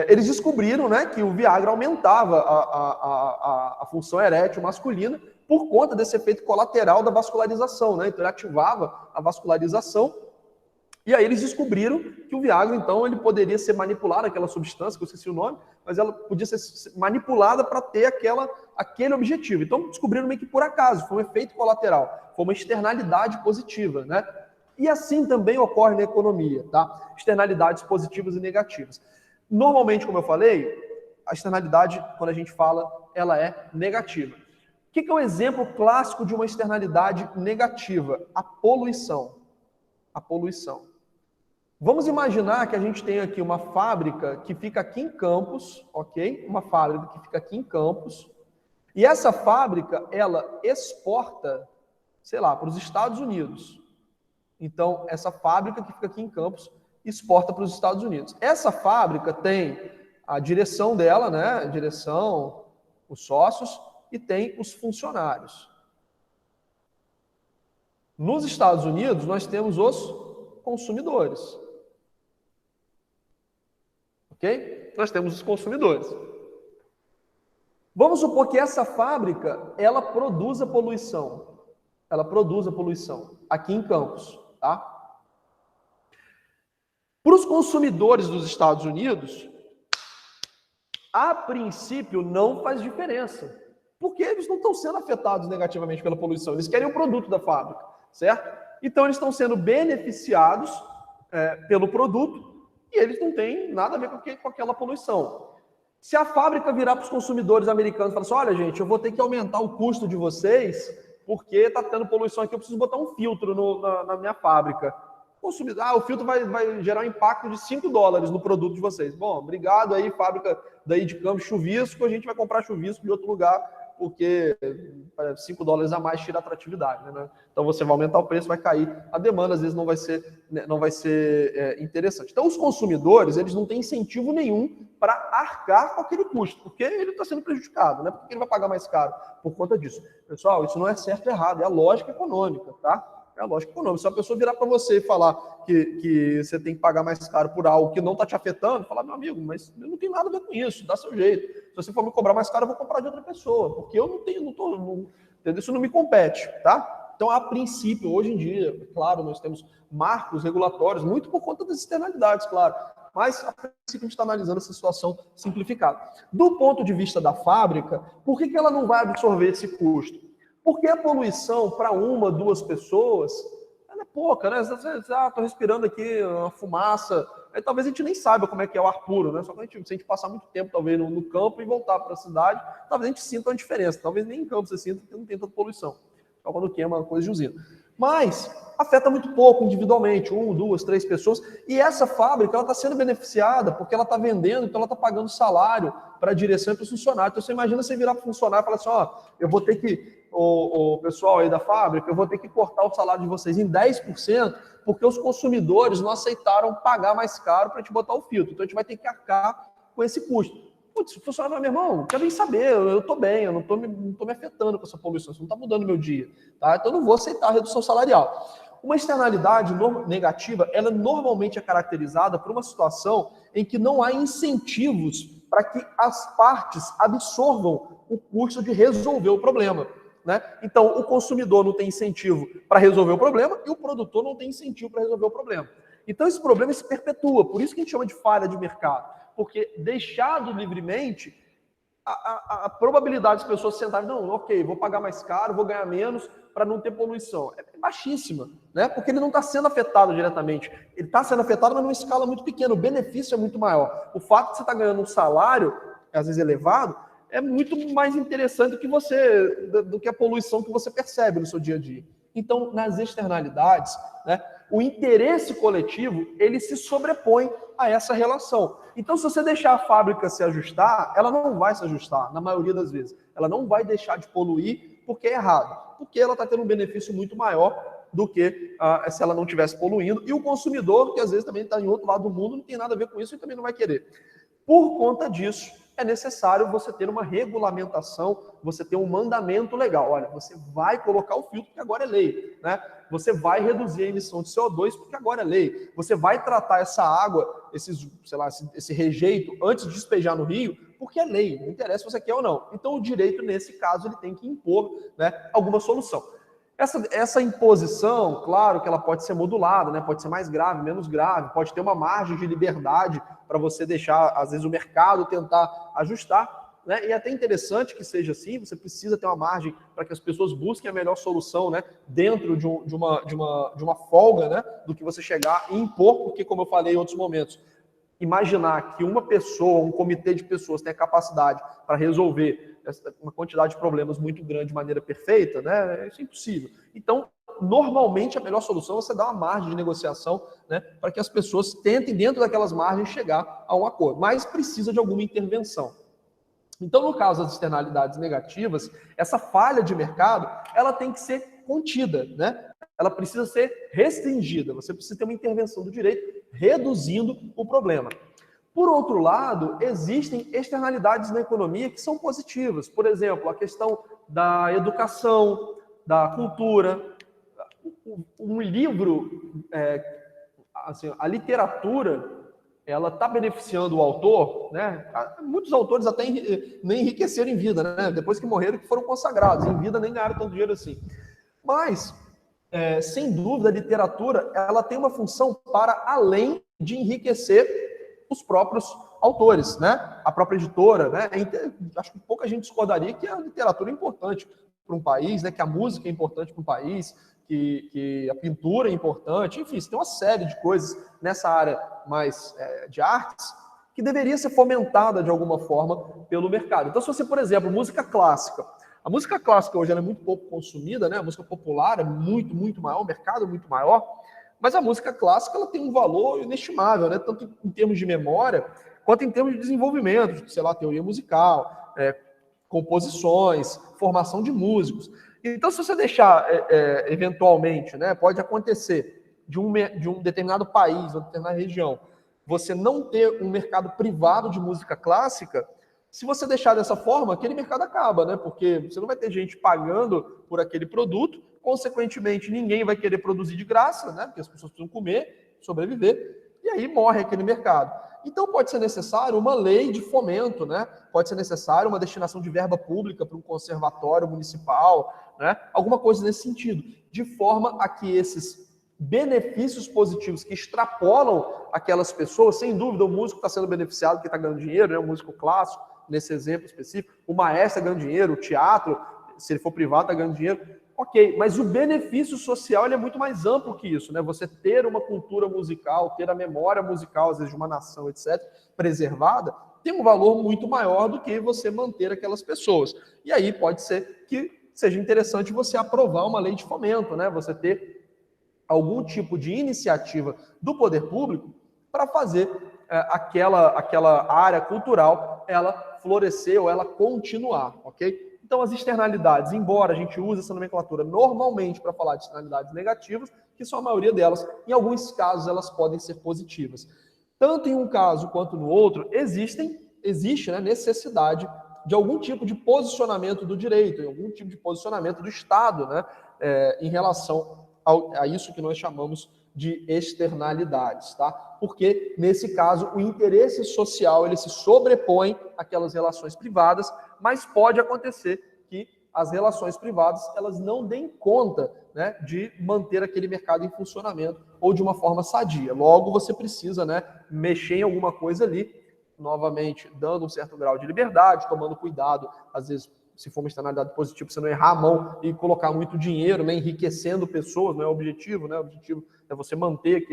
S1: eles descobriram, né, que o Viagra aumentava a função erétil masculina por conta desse efeito colateral da vascularização, né? Então ele ativava a vascularização, e aí eles descobriram que o Viagra, então, ele poderia ser manipulado, aquela substância, que eu esqueci o nome, mas ela podia ser manipulada para ter aquele objetivo. Então descobriram meio que por acaso, foi um efeito colateral, foi uma externalidade positiva, né? E assim também ocorre na economia, tá? Externalidades positivas e negativas. Normalmente, como eu falei, a externalidade, quando a gente fala, ela é negativa. O que é um exemplo clássico de uma externalidade negativa? A poluição. A poluição. Vamos imaginar que a gente tem aqui uma fábrica que fica aqui em Campos, ok? Uma fábrica que fica aqui em Campos, e essa fábrica, ela exporta, sei lá, para os Estados Unidos. Então, essa fábrica que fica aqui em Campos exporta para os Estados Unidos. Essa fábrica tem a direção dela, né? A direção, os sócios, e tem os funcionários. Nos Estados Unidos, nós temos os consumidores. Ok? Nós temos os consumidores. Vamos supor que essa fábrica, ela produza poluição. Ela produza poluição aqui em Campos, tá? Para os consumidores dos Estados Unidos, a princípio não faz diferença, porque eles não estão sendo afetados negativamente pela poluição, eles querem o produto da fábrica, certo? Então eles estão sendo beneficiados pelo produto e eles não têm nada a ver com aquela poluição. Se a fábrica virar para os consumidores americanos e falar assim, olha gente, eu vou ter que aumentar o custo de vocês porque está tendo poluição aqui, eu preciso botar um filtro na minha fábrica. Consumidor, o filtro vai gerar um impacto de $5 no produto de vocês. Bom, obrigado aí, fábrica daí de Campos, chuvisco, a gente vai comprar chuvisco de outro lugar, porque $5 a mais tira a atratividade, né? Então você vai aumentar o preço, vai cair a demanda, às vezes não vai ser interessante. Então os consumidores, eles não têm incentivo nenhum para arcar com aquele custo, porque ele está sendo prejudicado, né? Porque ele vai pagar mais caro por conta disso. Pessoal, isso não é certo ou errado, é a lógica econômica, tá? É a lógica econômica. Se a pessoa virar para você e falar que você tem que pagar mais caro por algo que não está te afetando, falar, meu amigo, mas eu não tenho nada a ver com isso, dá seu jeito. Se você for me cobrar mais caro, eu vou comprar de outra pessoa, porque eu entendeu? Isso não me compete, tá? Então, a princípio, hoje em dia, claro, nós temos marcos regulatórios, muito por conta das externalidades, claro, mas a princípio a gente está analisando essa situação simplificada. Do ponto de vista da fábrica, por que ela não vai absorver esse custo? Porque a poluição para uma, duas pessoas, ela é pouca, né? Você estou respirando aqui uma fumaça, aí talvez a gente nem saiba como é que é o ar puro, né? Só que se a gente passar muito tempo, talvez, no campo e voltar para a cidade, talvez a gente sinta uma diferença. Talvez nem em campo você sinta, porque não tem tanta poluição. Só quando queima uma coisa de usina. Mas afeta muito pouco individualmente, 1, 2, 3 pessoas, e essa fábrica ela está sendo beneficiada porque ela está vendendo, então ela está pagando salário para a direção e para os funcionários. Então você imagina você virar para o funcionário e falar assim, ó, eu vou ter que, o pessoal aí da fábrica, eu vou ter que cortar o salário de vocês em 10%, porque os consumidores não aceitaram pagar mais caro para a gente botar o filtro, então a gente vai ter que arcar com esse custo. Putz, o funcionário, meu irmão, quer nem saber, eu estou bem, eu não estou me afetando com essa poluição, isso não está mudando o meu dia, tá? Então eu não vou aceitar a redução salarial. Uma externalidade negativa, ela normalmente é caracterizada por uma situação em que não há incentivos para que as partes absorvam o custo de resolver o problema, né? Então, o consumidor não tem incentivo para resolver o problema e o produtor não tem incentivo para resolver o problema. Então, esse problema se perpetua, por isso que a gente chama de falha de mercado, porque deixado livremente, a probabilidade das pessoas sentarem, não, ok, vou pagar mais caro, vou ganhar menos para não ter poluição, é baixíssima, né? Porque ele não está sendo afetado diretamente, ele está sendo afetado, mas numa escala muito pequena, o benefício é muito maior. O fato de você estar ganhando um salário, às vezes elevado, é muito mais interessante do que a poluição que você percebe no seu dia a dia. Então, nas externalidades, né, O interesse coletivo, ele se sobrepõe a essa relação. Então, se você deixar a fábrica se ajustar, ela não vai se ajustar, na maioria das vezes. Ela não vai deixar de poluir porque é errado, porque ela está tendo um benefício muito maior do que se ela não estivesse poluindo. E o consumidor, que às vezes também está em outro lado do mundo, não tem nada a ver com isso e também não vai querer. Por conta disso, é necessário você ter uma regulamentação, você ter um mandamento legal. Olha, você vai colocar o filtro, porque agora é lei, né? Você vai reduzir a emissão de CO2, porque agora é lei. Você vai tratar essa água, esse rejeito, antes de despejar no rio, porque é lei. Não interessa se você quer ou não. Então, o direito, nesse caso, ele tem que impor, né, alguma solução. Essa imposição, claro que ela pode ser modulada, né? Pode ser mais grave, menos grave, pode ter uma margem de liberdade para você deixar, às vezes, o mercado tentar ajustar, né? E é até interessante que seja assim, você precisa ter uma margem para que as pessoas busquem a melhor solução, né? Dentro de uma folga, né? Do que você chegar e impor, porque, como eu falei em outros momentos, imaginar que uma pessoa, um comitê de pessoas tem a capacidade para resolver uma quantidade de problemas muito grande de maneira perfeita, né? Isso é impossível. Então, normalmente, a melhor solução é você dar uma margem de negociação, né? Para que as pessoas tentem, dentro daquelas margens, chegar a um acordo. Mas precisa de alguma intervenção. Então, no caso das externalidades negativas, essa falha de mercado, ela tem que ser contida, né? Ela precisa ser restringida. Você precisa ter uma intervenção do direito, reduzindo o problema. Por outro lado, existem externalidades na economia que são positivas. Por exemplo, a questão da educação, da cultura. Um livro, assim, a literatura, ela está beneficiando o autor, né? Muitos autores até nem enriqueceram em vida, né? Depois que morreram, que foram consagrados. Em vida nem ganharam tanto dinheiro assim. Mas, sem dúvida, a literatura, ela tem uma função para além de enriquecer os próprios autores, né? A própria editora, né? Acho que pouca gente discordaria que a literatura é importante para um país, né? Que a música é importante para um país, que a pintura é importante, enfim, tem uma série de coisas nessa área mais de artes que deveria ser fomentada de alguma forma pelo mercado. Então, se você, por exemplo, música clássica, a música clássica hoje é muito pouco consumida, né? A música popular é muito, muito maior, o mercado é muito maior. Mas a música clássica ela tem um valor inestimável, né? Tanto em termos de memória, quanto em termos de desenvolvimento, sei lá, teoria musical, composições, formação de músicos. Então, se você deixar, eventualmente, né, pode acontecer de um determinado país, ou determinada região, você não ter um mercado privado de música clássica, se você deixar dessa forma, aquele mercado acaba, né? Porque você não vai ter gente pagando por aquele produto, consequentemente, ninguém vai querer produzir de graça, né? Porque as pessoas precisam comer, sobreviver, e aí morre aquele mercado. Então, pode ser necessário uma lei de fomento, né? Pode ser necessário uma destinação de verba pública para um conservatório municipal, né? Alguma coisa nesse sentido, de forma a que esses benefícios positivos que extrapolam aquelas pessoas, sem dúvida, o músico está sendo beneficiado porque está ganhando dinheiro, né? O músico clássico, nesse exemplo específico, o maestro está ganhando dinheiro, o teatro, se ele for privado, está ganhando dinheiro. Ok, mas o benefício social ele é muito mais amplo que isso, né? Você ter uma cultura musical, ter a memória musical, às vezes, de uma nação, etc., preservada, tem um valor muito maior do que você manter aquelas pessoas. E aí pode ser que seja interessante você aprovar uma lei de fomento, né? Você ter algum tipo de iniciativa do poder público para fazer aquela área cultural ela florescer ou ela continuar, ok? Então, as externalidades, embora a gente use essa nomenclatura normalmente para falar de externalidades negativas, que são a maioria delas, em alguns casos elas podem ser positivas. Tanto em um caso quanto no outro, existe, né, necessidade de algum tipo de posicionamento do direito, algum tipo de posicionamento do Estado, né, em relação a isso que nós chamamos de externalidades, tá? Porque, nesse caso, o interesse social ele se sobrepõe àquelas relações privadas, mas pode acontecer que as relações privadas elas não deem conta, né, de manter aquele mercado em funcionamento ou de uma forma sadia. Logo, você precisa, né, mexer em alguma coisa ali, novamente, dando um certo grau de liberdade, tomando cuidado, às vezes, se for uma externalidade positiva, você não errar a mão e colocar muito dinheiro, né, enriquecendo pessoas, não é o objetivo, né? O objetivo é você manter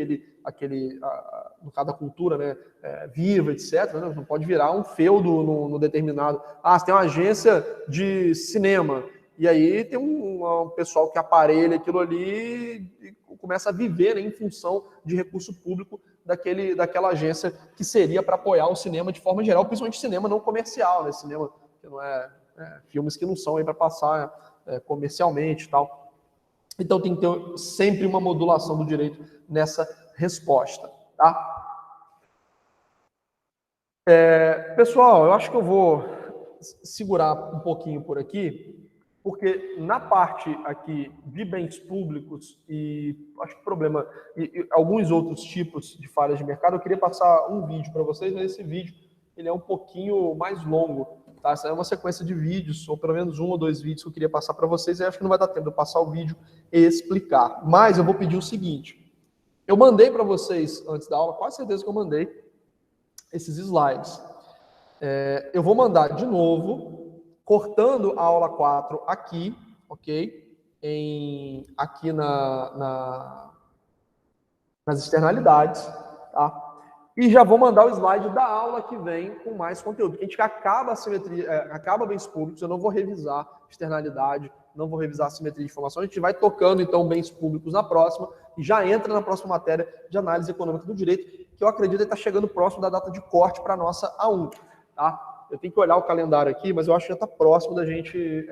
S1: no caso da cultura, né, viva, etc. Né? Não pode virar um feudo no determinado. Você tem uma agência de cinema, e aí tem um pessoal que aparelha aquilo ali, e começa a viver, né, em função de recurso público daquela agência que seria para apoiar o cinema de forma geral, principalmente cinema não comercial, né? Cinema que não filmes que não são aí para passar comercialmente e tal. Então tem que ter sempre uma modulação do direito nessa resposta, tá? Pessoal, eu acho que eu vou segurar um pouquinho por aqui, porque na parte aqui de bens públicos e acho que problema e alguns outros tipos de falhas de mercado, eu queria passar um vídeo para vocês, mas esse vídeo ele é um pouquinho mais longo, tá? Essa é uma sequência de vídeos, ou pelo menos 1 ou 2 vídeos que eu queria passar para vocês, e acho que não vai dar tempo de eu passar o vídeo e explicar. Mas eu vou pedir o seguinte, eu mandei para vocês antes da aula, quase certeza que eu mandei esses slides. Eu vou mandar de novo, cortando a aula 4 aqui, ok? Aqui nas externalidades, tá? E já vou mandar o slide da aula que vem com mais conteúdo. A gente acaba a simetria, acaba bens públicos, eu não vou revisar externalidade, não vou revisar a simetria de informação, a gente vai tocando então bens públicos na próxima e já entra na próxima matéria de análise econômica do direito, que eu acredito que está chegando próximo da data de corte para a nossa A1, tá? Eu tenho que olhar o calendário aqui, mas eu acho que já está próximo da gente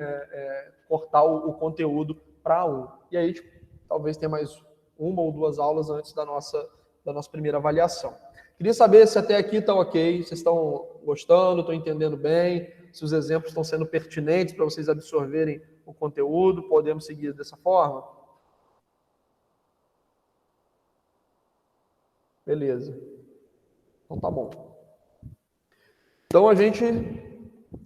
S1: cortar o conteúdo para A1. E aí a gente talvez tenha mais 1 ou 2 aulas antes da nossa primeira avaliação. Queria saber se até aqui está ok, vocês estão gostando, estão entendendo bem, se os exemplos estão sendo pertinentes para vocês absorverem o conteúdo, podemos seguir dessa forma? Beleza. Então tá bom. Então a gente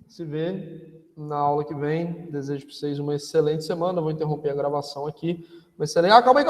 S1: se vê na aula que vem. Desejo para vocês uma excelente semana. Vou interromper a gravação aqui. Uma excelente... calma aí.